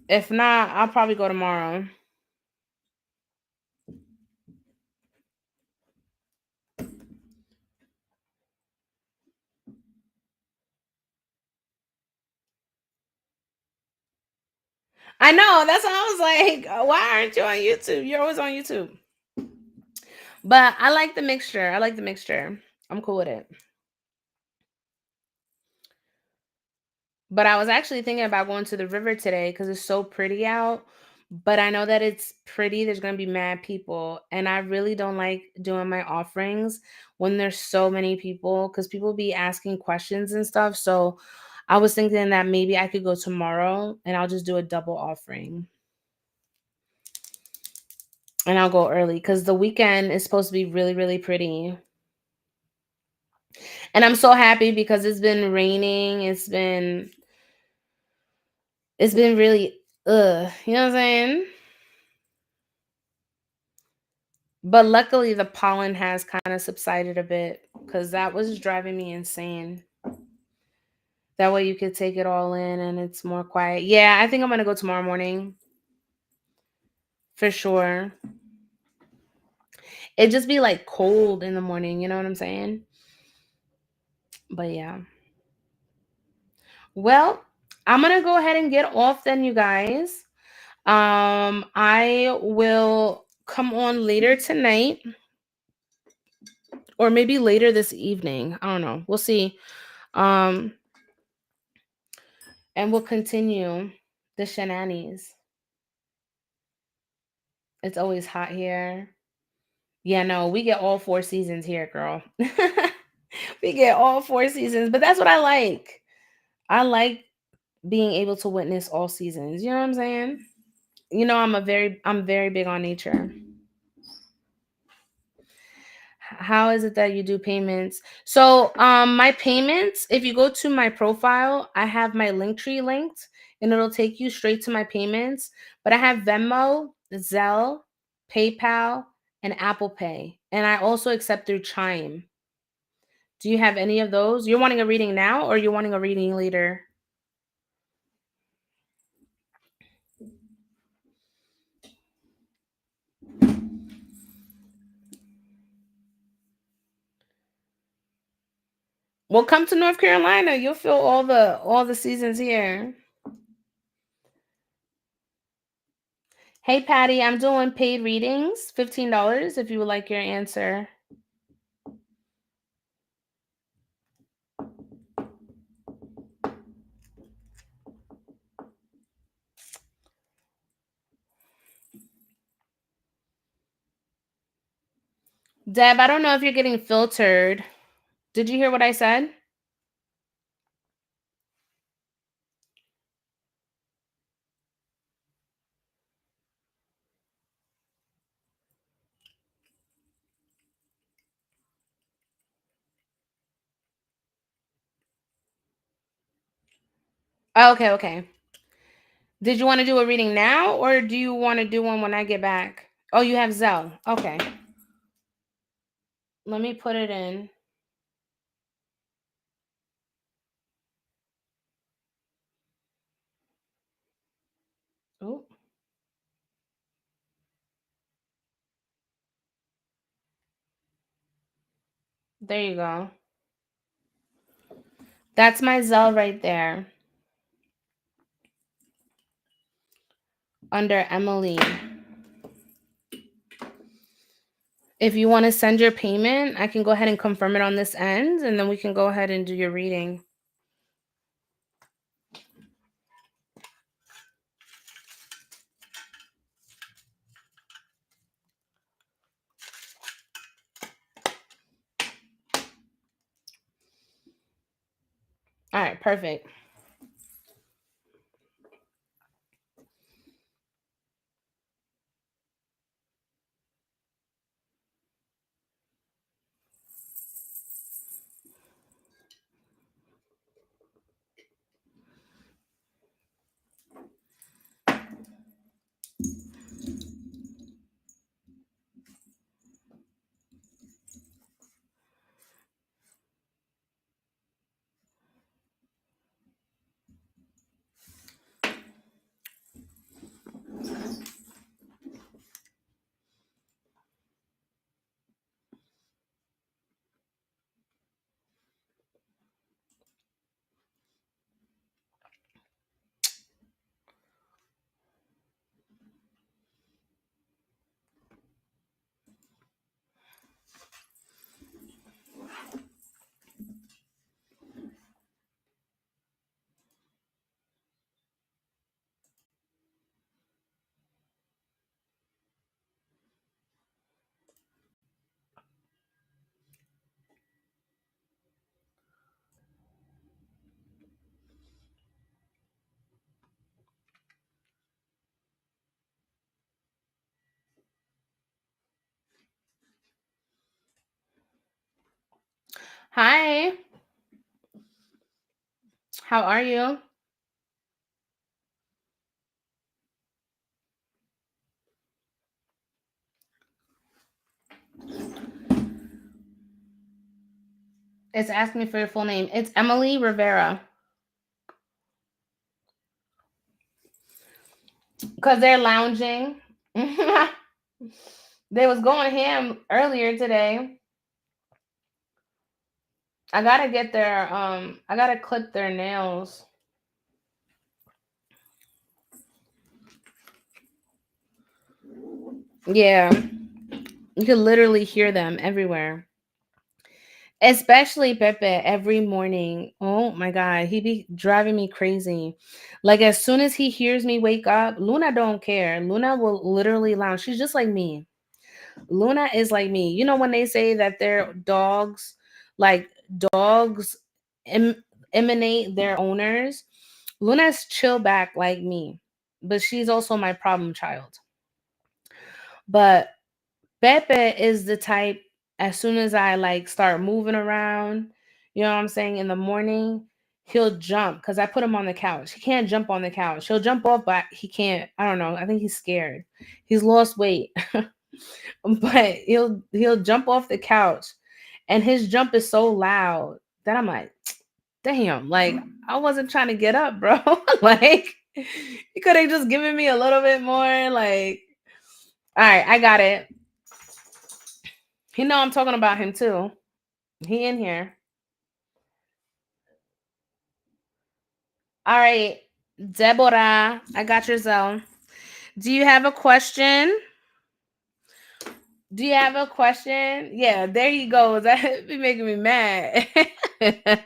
If not, I'll probably go tomorrow. I know. That's why I was like, why aren't you on YouTube? You're always on YouTube. But I like the mixture. I like the mixture. I'm cool with it. But I was actually thinking about going to the river today because it's so pretty out. But I know that it's pretty. There's going to be mad people. And I really don't like doing my offerings when there's so many people because people be asking questions and stuff. So I was thinking that maybe I could go tomorrow and I'll just do a double offering. And I'll go early because the weekend is supposed to be really, really pretty. And I'm so happy because it's been raining. It's been really you know what I'm saying? But luckily the pollen has kind of subsided a bit because that was driving me insane. That way you could take it all in and it's more quiet. Yeah, I think I'm gonna go tomorrow morning for sure. It just be like cold in the morning, you know what I'm saying? But yeah. Well, I'm gonna go ahead and get off then, you guys. I will come on later tonight or maybe later this evening. I don't know. We'll see. Um, and we'll continue the shenanigans. It's always hot here. Yeah, no, we get all 4 seasons here, girl. We get all 4 seasons, but that's what I like. I like being able to witness all seasons. You know what I'm saying? You know, I'm very big on nature. How is it that you do payments? So, my payments, if you go to my profile, I have my Linktree linked and it'll take you straight to my payments. But I have Venmo, Zelle, PayPal, and Apple Pay. And I also accept through Chime. Do you have any of those? You're wanting a reading now or you're wanting a reading later? Well, come to North Carolina. You'll feel all the seasons here. Hey Patty, I'm doing paid readings, $15 if you would like your answer. Deb, I don't know if you're getting filtered. Did you hear what I said? Oh, okay, okay. Did you want to do a reading now or do you want to do one when I get back? Oh, you have Zelle. Okay. Let me put it in. Oh, there you go. That's my Zelle right there under Emily. If you want to send your payment, I can go ahead and confirm it on this end and then we can go ahead and do your reading. All right, perfect. Hi. How are you? It's asking me for your full name. It's Emily Rivera. Because they're lounging. They was going ham earlier today. I gotta get their I gotta clip their nails. Yeah. You can literally hear them everywhere. Especially Pepe every morning. Oh my God. He be driving me crazy. Like as soon as he hears me wake up, Luna don't care. Luna will literally lounge. She's just like me. Luna is like me. You know when they say that their dogs, like dogs emanate their owners? Luna's chill back like me. But she's also my problem child. But Pepe is the type, as soon as I like start moving around, you know what I'm saying, in the morning, he'll jump because I put him on the couch. He can't jump on the couch. He'll jump off, but he can't. I don't know. I think he's scared. He's lost weight. But he'll jump off the couch And his jump is so loud that I'm like, damn, like I wasn't trying to get up, bro. Like you could have just given me a little bit more. Like, all right, I got it. He know I'm talking about him too. He in here. All right, Deborah, I got your Zelle. Do you have a question? Do you have a question? Yeah, there you go. That be making me mad. I'm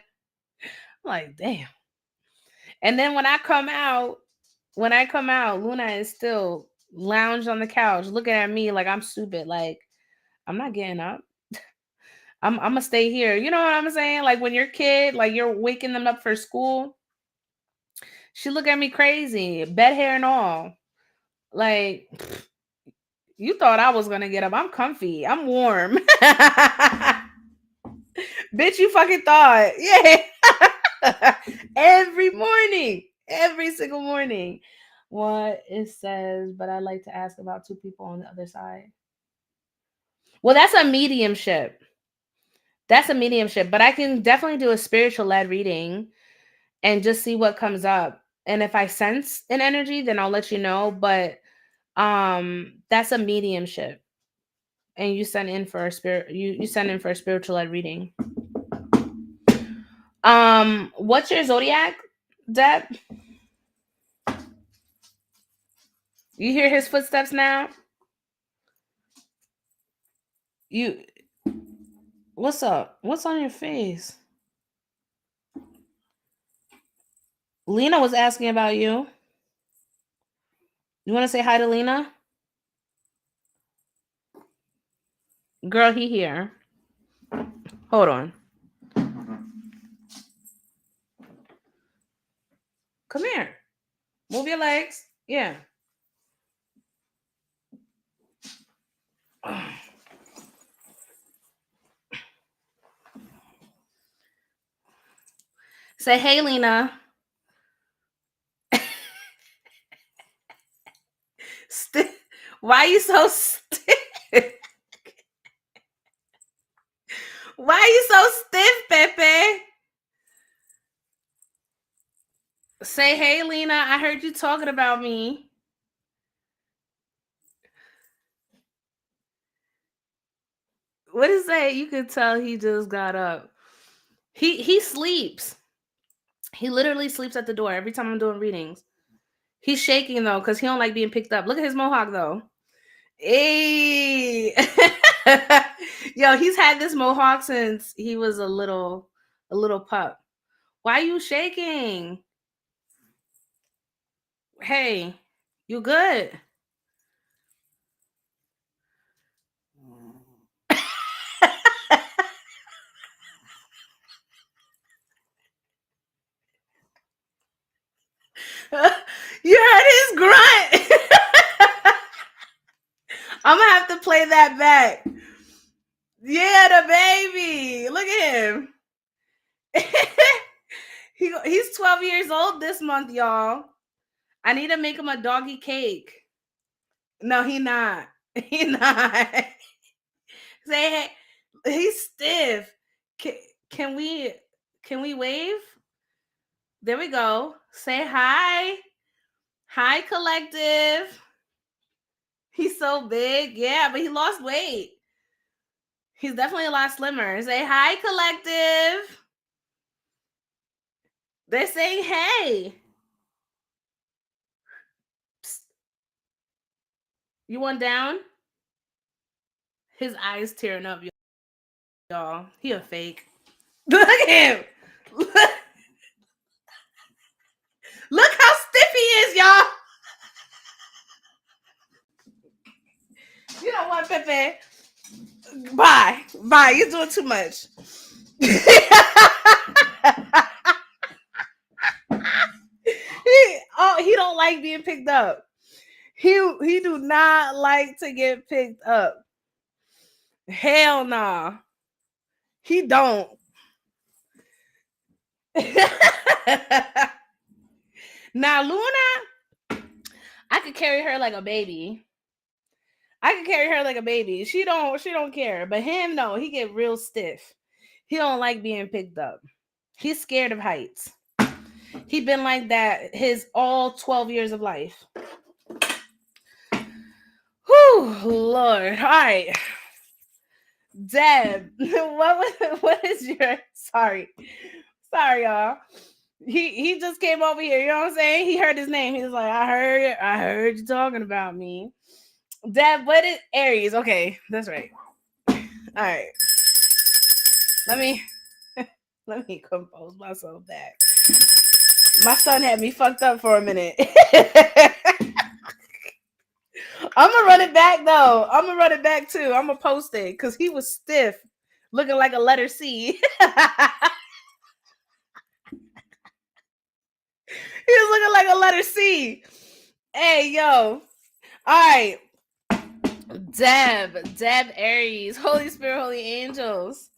like, damn. And then when I come out, Luna is still lounged on the couch looking at me like I'm stupid. Like, I'm not getting up. I'm gonna stay here. You know what I'm saying? Like when you're a kid, like you're waking them up for school. She look at me crazy, bed hair and all. Like, you thought I was gonna get up. I'm comfy. I'm warm. Bitch, you fucking thought. Yeah. Every morning. Every single morning. What it says, but I'd like to ask about two people on the other side. Well, that's a mediumship. That's a mediumship, but I can definitely do a spiritual led reading and just see what comes up. And if I sense an energy, then I'll let you know. But that's a mediumship. And you send in for a spirit you send in for a spiritual led reading. What's your zodiac, Deb? You hear his footsteps now? You What's up? What's on your face? Lena was asking about you. You want to say hi to Lena? Girl, he here. Hold on. Come here. Move your legs. Yeah. Say hey, Lena. Why you so stiff? Why you so stiff, Pepe? Say hey, Lena. I heard you talking about me. What is that? You could tell he just got up. He sleeps. He literally sleeps at the door every time I'm doing readings. He's shaking though, because he don't like being picked up. Look at his mohawk though. Hey. Yo, he's had this mohawk since he was a little pup. Why are you shaking? Hey, you good? You heard his grunt. I'm gonna have to play that back. Yeah, the baby. Look at him. He's 12 years old this month, y'all. I need to make him a doggy cake. No, he not. He not. Say hey. He's stiff. Can we wave? There we go. Say hi. Hi, collective. He's so big. Yeah, but he lost weight. He's definitely a lot slimmer. Say hi, collective. They're saying hey. Psst. You want down? His eyes tearing up, y'all. He a fake. Look at him. Look how stiff he is, y'all. You know what, Pepe? Bye. You're doing too much. He don't like being picked up. He do not like to get picked up. Hell nah. He don't. Now Luna, I could carry her like a baby. I can carry her like a baby. She don't care. But him, no, he get real stiff. He don't like being picked up. He's scared of heights. He been like that his all 12 years of life. Whew, Lord. All right. Deb, what is your sorry y'all. He just came over here, you know what I'm saying? He heard his name. He was like, I heard you talking about me. Deb, what is Aries? Okay, that's right. All right. Let me let me compose myself back. My son had me fucked up for a minute. I'm gonna run it back though. I'm gonna run it back too. I'm gonna post it because he was stiff, looking like a letter C. He was looking like a letter C. Hey, yo. All right. Deb Aries, Holy Spirit, Holy Angels,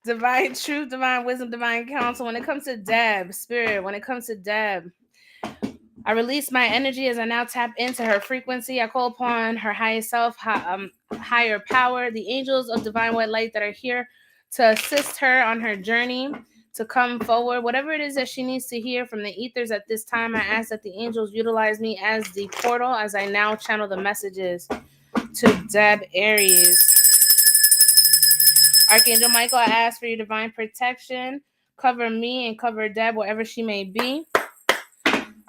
divine truth, divine wisdom, divine counsel. When it comes to Deb, Spirit, when it comes to Deb, I release my energy as I now tap into her frequency. I call upon her highest self, higher power, the angels of divine white light that are here to assist her on her journey to come forward. Whatever it is that she needs to hear from the ethers at this time, I ask that the angels utilize me as the portal as I now channel the messages to Deb Aries. Archangel Michael, I ask for your divine protection. Cover me and cover Deb wherever she may be.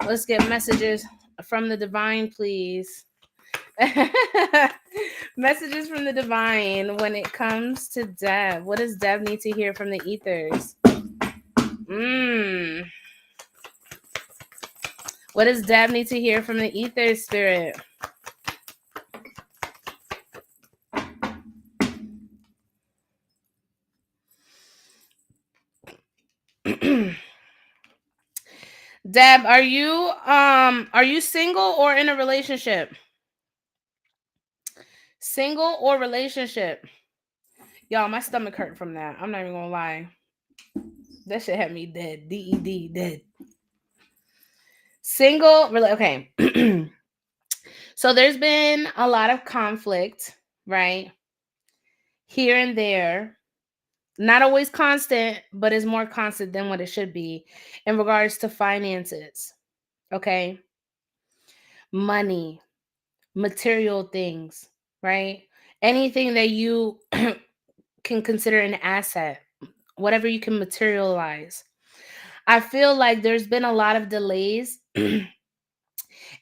Let's get messages from the divine, please. Messages from the divine when it comes to Deb. What does Deb need to hear from the ethers? What does Deb need to hear from the ethers, Spirit? Deb, are you single or in a relationship? Single or relationship? Y'all, my stomach hurt from that. I'm not even gonna lie. That shit had me dead. DED, dead. Single, okay. So there's been a lot of conflict, right? Here and there. Not always constant, but is more constant than what it should be in regards to finances. Okay. Money, material things, right? Anything that you can consider an asset, whatever you can materialize. I feel like there's been a lot of delays,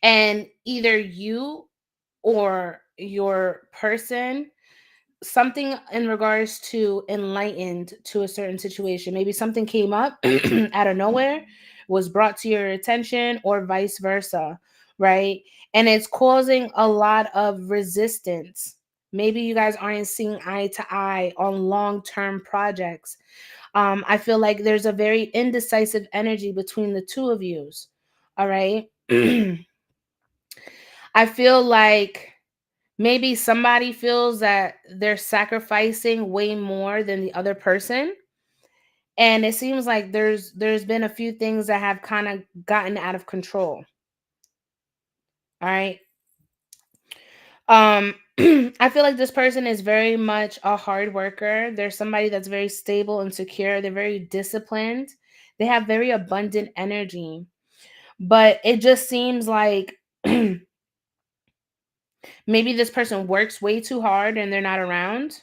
and either you or your person, something in regards to enlightened to a certain situation. Maybe something came up out of nowhere, was brought to your attention, or vice versa, right? And it's causing a lot of resistance. Maybe you guys aren't seeing eye to eye on long-term projects. I feel like there's a very indecisive energy between the two of yous. All right. I feel like maybe somebody feels that they're sacrificing way more than the other person. And it seems like there's been a few things that have kind of gotten out of control. All right. I feel like this person is very much a hard worker. There's somebody that's very stable and secure. They're very disciplined. They have very abundant energy. But it just seems like maybe this person works way too hard and they're not around,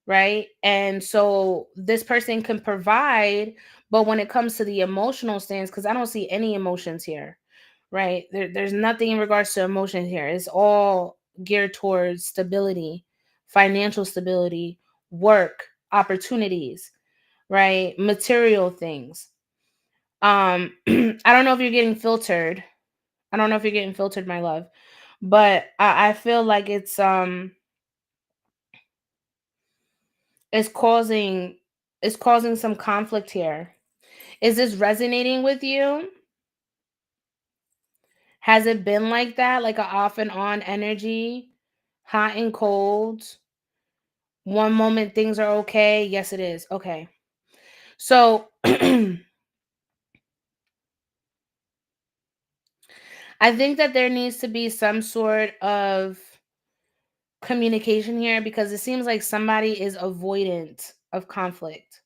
right? And so this person can provide, but when it comes to the emotional stance, because I don't see any emotions here, right? There's nothing in regards to emotions here. It's all geared towards stability, financial stability, work, opportunities, right? Material things. I don't know if you're getting filtered. I don't know if you're getting filtered, my love, but I feel like it's causing some conflict here. Is this resonating with you? Has it been like that, like a off and on energy, hot and cold? One moment things are okay. Yes, it is. Okay. So I think that there needs to be some sort of communication here, because it seems like somebody is avoidant of conflict.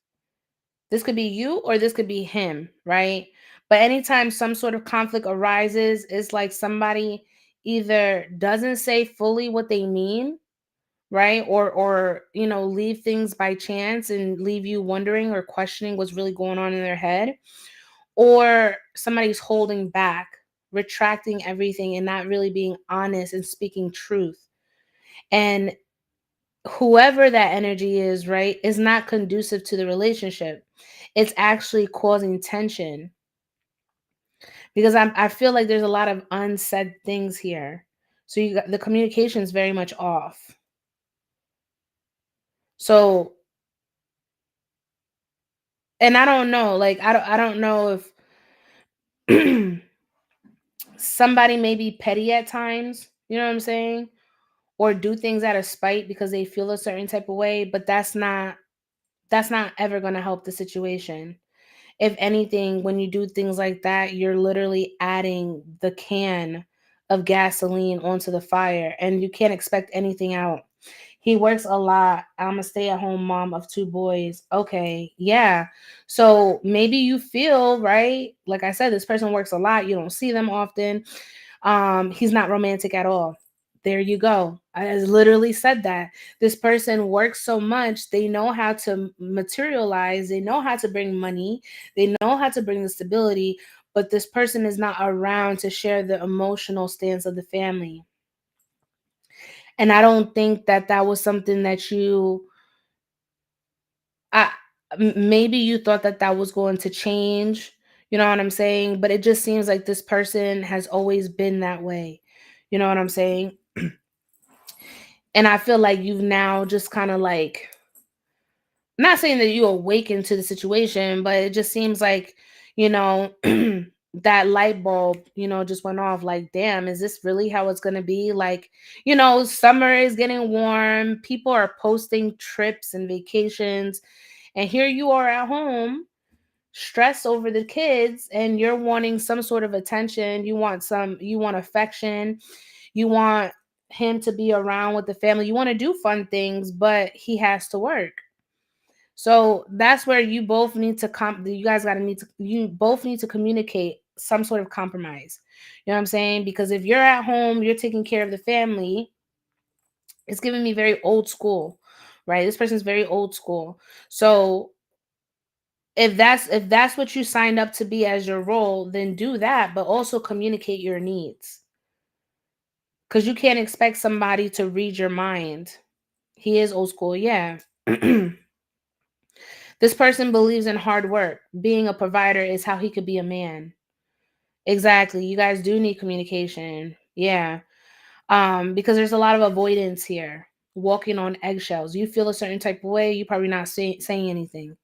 This could be you or this could be him, right? But anytime some sort of conflict arises, it's like somebody either doesn't say fully what they mean, right? Or leave things by chance and leave you wondering or questioning what's really going on in their head, or somebody's holding back, retracting everything and not really being honest and speaking truth. And whoever that energy is, right, is not conducive to the relationship. It's actually causing tension, because I feel like there's a lot of unsaid things here. So the communication is very much off. So, and I don't know, like I don't know if somebody may be petty at times, you know what I'm saying? Or do things out of spite because they feel a certain type of way, but that's not ever going to help the situation. If anything, when you do things like that, you're literally adding the can of gasoline onto the fire, and you can't expect anything out. He works a lot. I'm a stay-at-home mom of 2 boys. Okay, yeah. So maybe you feel, right? Like I said, this person works a lot. You don't see them often. He's not romantic at all. There you go. I literally said that. This person works so much, they know how to materialize, they know how to bring money, they know how to bring the stability, but this person is not around to share the emotional stance of the family. And I don't think that that was something that I maybe you thought that that was going to change, you know what I'm saying? But it just seems like this person has always been that way. You know what I'm saying? And I feel like you've now just kind of like, not saying that you awaken to the situation, but it just seems like, you know, that light bulb, just went off. Like, damn, is this really how it's going to be? Like, summer is getting warm. People are posting trips and vacations. And here you are at home, stressed over the kids, and you're wanting some sort of attention. You want affection. You want him to be around with the family. You want to do fun things, but he has to work. So that's where you both need to you both need to communicate some sort of compromise. You know what I'm saying? Because if you're at home, you're taking care of the family, it's giving me very old school, right? This person's very old school. So if that's what you signed up to be as your role, then do that, but also communicate your needs. Because you can't expect somebody to read your mind. He is old school, yeah. This person believes in hard work. Being a provider is how he could be a man. Exactly. You guys do need communication. Yeah. Because there's a lot of avoidance here. Walking on eggshells. You feel a certain type of way, you probably not saying anything,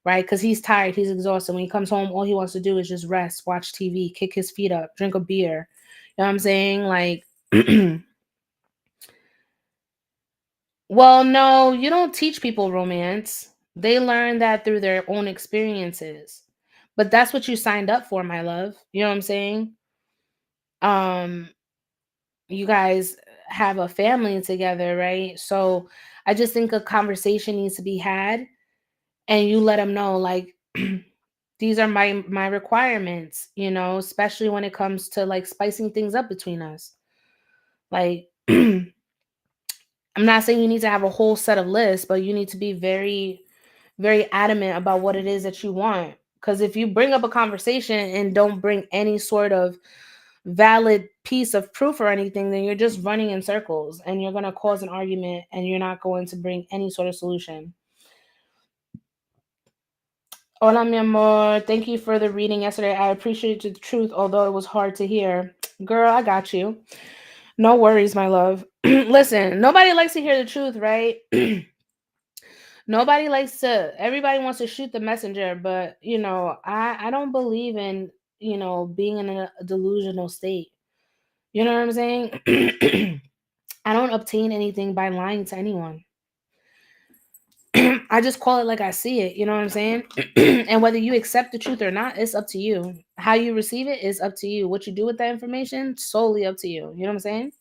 right? Because he's tired, he's exhausted. When he comes home, all he wants to do is just rest, watch TV, kick his feet up, drink a beer. You know what I'm saying? Like, well, no, you don't teach people romance. They learn that through their own experiences. But that's what you signed up for, my love. You know what I'm saying? Um, you guys have a family together, right? So I just think a conversation needs to be had, and you let them know, like, these are my requirements, especially when it comes to like spicing things up between us. Like, I'm not saying you need to have a whole set of lists, but you need to be very, very adamant about what it is that you want. Because if you bring up a conversation and don't bring any sort of valid piece of proof or anything, then you're just running in circles and you're going to cause an argument and you're not going to bring any sort of solution. Hola, mi amor. Thank you for the reading yesterday. I appreciate the truth, although it was hard to hear. Girl, I got you. No worries, my love. Listen, nobody likes to hear the truth, right? Everybody wants to shoot the messenger, but I don't believe in, being in a delusional state. You know what I'm saying? I don't obtain anything by lying to anyone. I just call it like I see it. You know what I'm saying? And whether you accept the truth or not, it's up to you. How you receive it is up to you. What you do with that information, solely up to you. You know what I'm saying?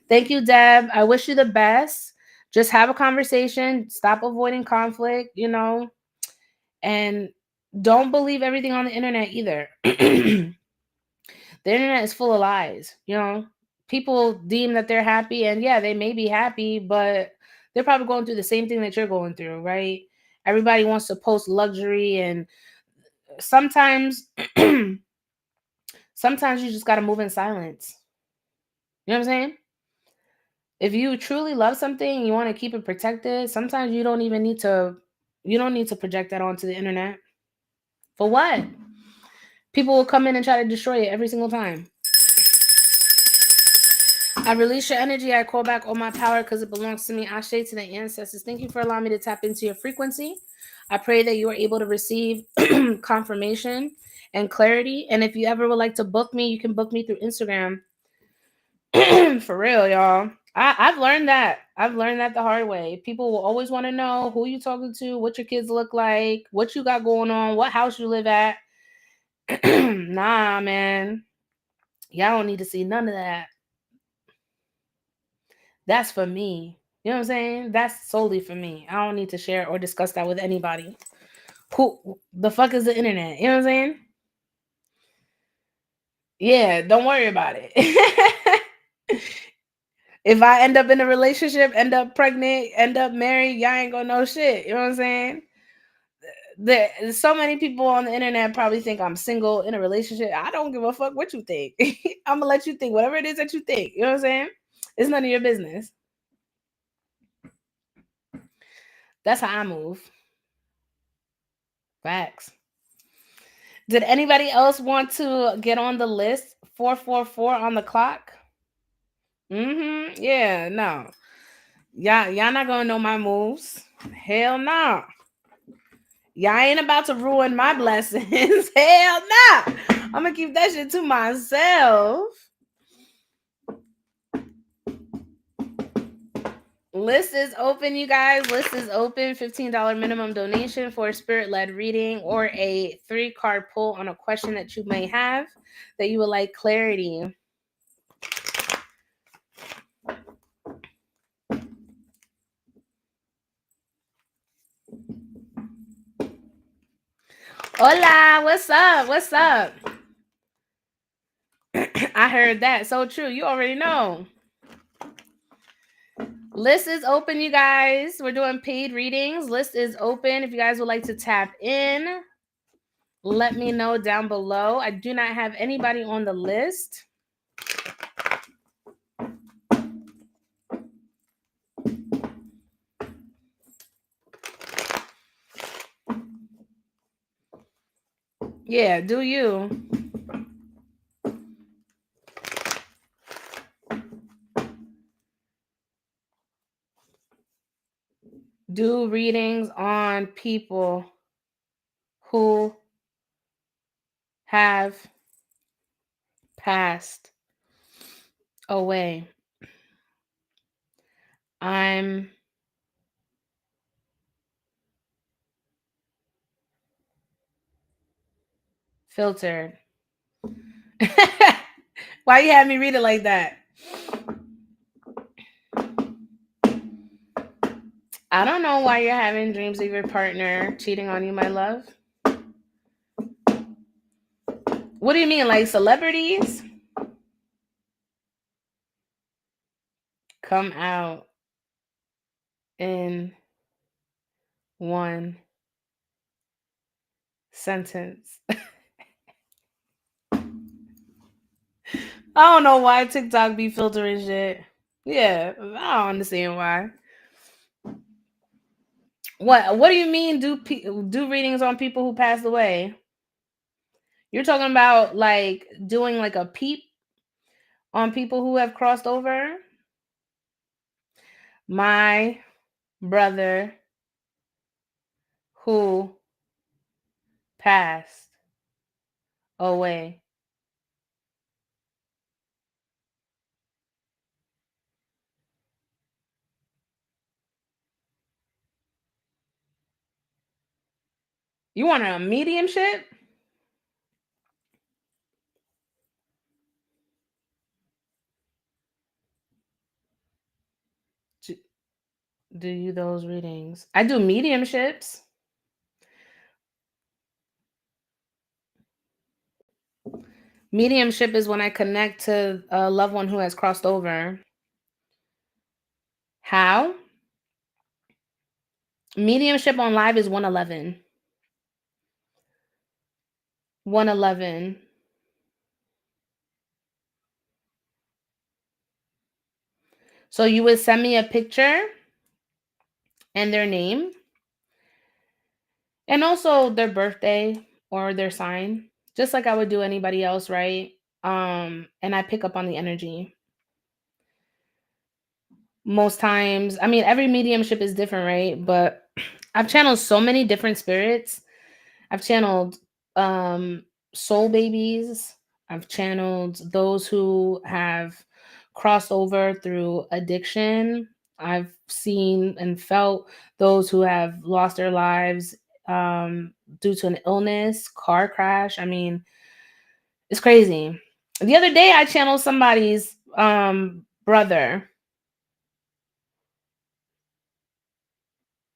Thank you, Deb. I wish you the best. Just have a conversation. Stop avoiding conflict, and don't believe everything on the internet either. The internet is full of lies, People deem that they're happy, and yeah, they may be happy, but they're probably going through the same thing that you're going through, right? Everybody wants to post luxury, and sometimes sometimes you just got to move in silence. You know what I'm saying? If you truly love something and you want to keep it protected, sometimes you don't need to project that onto the internet. For what? People will come in and try to destroy it every single time. I release your energy. I call back all my power because it belongs to me. Ashe to the ancestors. Thank you for allowing me to tap into your frequency. I pray that you are able to receive confirmation and clarity. And if you ever would like to book me, you can book me through Instagram. For real, y'all. I've learned that. I've learned that the hard way. People will always want to know who you talking to, what your kids look like, what you got going on, what house you live at. Nah, man. Y'all don't need to see none of that. That's for me. You know what I'm saying? That's solely for me. I don't need to share or discuss that with anybody. Who the fuck is the internet? You know what I'm saying? Yeah, don't worry about it. If I end up in a relationship, end up pregnant, end up married, y'all ain't gonna know shit. You know what I'm saying? There's so many people on the internet probably think I'm single in a relationship. I don't give a fuck what you think. I'm gonna let you think whatever it is that you think. You know what I'm saying? It's none of your business. That's how I move. Facts. Did anybody else want to get on the list? 444 on the clock. Yeah, no. Y'all not gonna know my moves. Hell no. Y'all ain't about to ruin my blessings. Hell no. I'm gonna keep that shit to myself. List is open, you guys. List is open. $15 minimum donation for a spirit-led reading or a 3-card pull on a question that you may have that you would like clarity. Hola, what's up? What's up? I heard that. So true. You already know. List is open, you guys. We're doing paid readings. List is open. If you guys would like to tap in, let me know down below. I do not have anybody on the list. Yeah, do you? Do readings on people who have passed away. I'm filtered. Why you have me read it like that? I don't know why you're having dreams of your partner cheating on you, my love. What do you mean, like celebrities? Come out in one sentence. I don't know why TikTok be filtering shit. Yeah, I don't understand why. What do you mean do readings on people who passed away? You're talking about like doing like a peep on people who have crossed over? My brother who passed away. You want a mediumship? do you those readings. I do mediumships. Mediumship is when I connect to a loved one who has crossed over. How? Mediumship on live is 111. 111. So you would send me a picture and their name and also their birthday or their sign, just like I would do anybody else, right? And I pick up on the energy. Most times, I mean, every mediumship is different, right? But I've channeled so many different spirits. I've channeled um soul babies. I've channeled those who have crossed over through addiction. I've seen and felt those who have lost their lives due to an illness, car crash. I mean, it's crazy. The other day I channeled somebody's brother.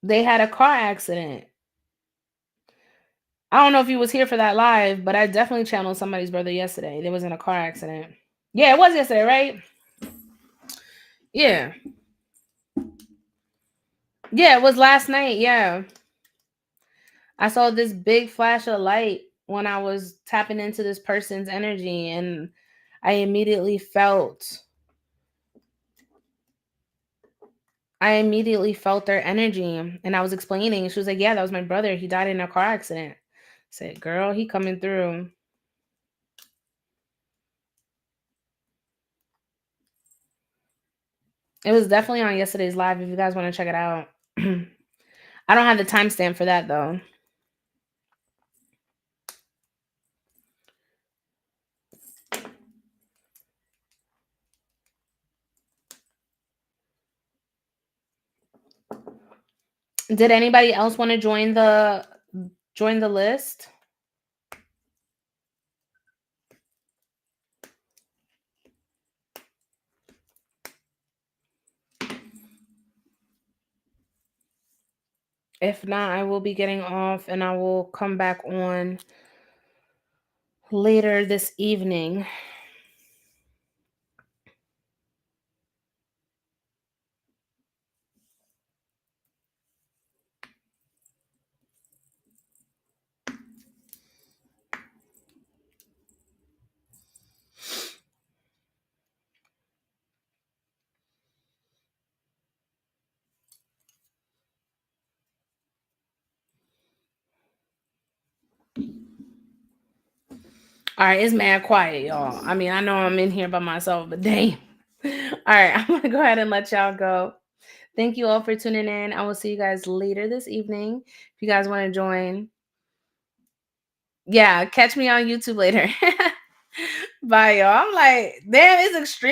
They had a car accident. I don't know if you was here for that live, but I definitely channeled somebody's brother yesterday. They was in a car accident. Yeah, it was yesterday, right? Yeah. Yeah, it was last night. Yeah. I saw this big flash of light when I was tapping into this person's energy, and I immediately felt their energy. And I was explaining, and she was like, "Yeah, that was my brother. He died in a car accident." I said, "Girl, he coming through." It was definitely on yesterday's live if you guys want to check it out. I don't have the timestamp for that though. Did anybody else want to join the list? If not, I will be getting off and I will come back on later this evening. All right, it's mad quiet, y'all. I mean, I know I'm in here by myself, but damn. All right, I'm going to go ahead and let y'all go. Thank you all for tuning in. I will see you guys later this evening. If you guys want to join, yeah, catch me on YouTube later. Bye, y'all. I'm like, damn, it's extreme.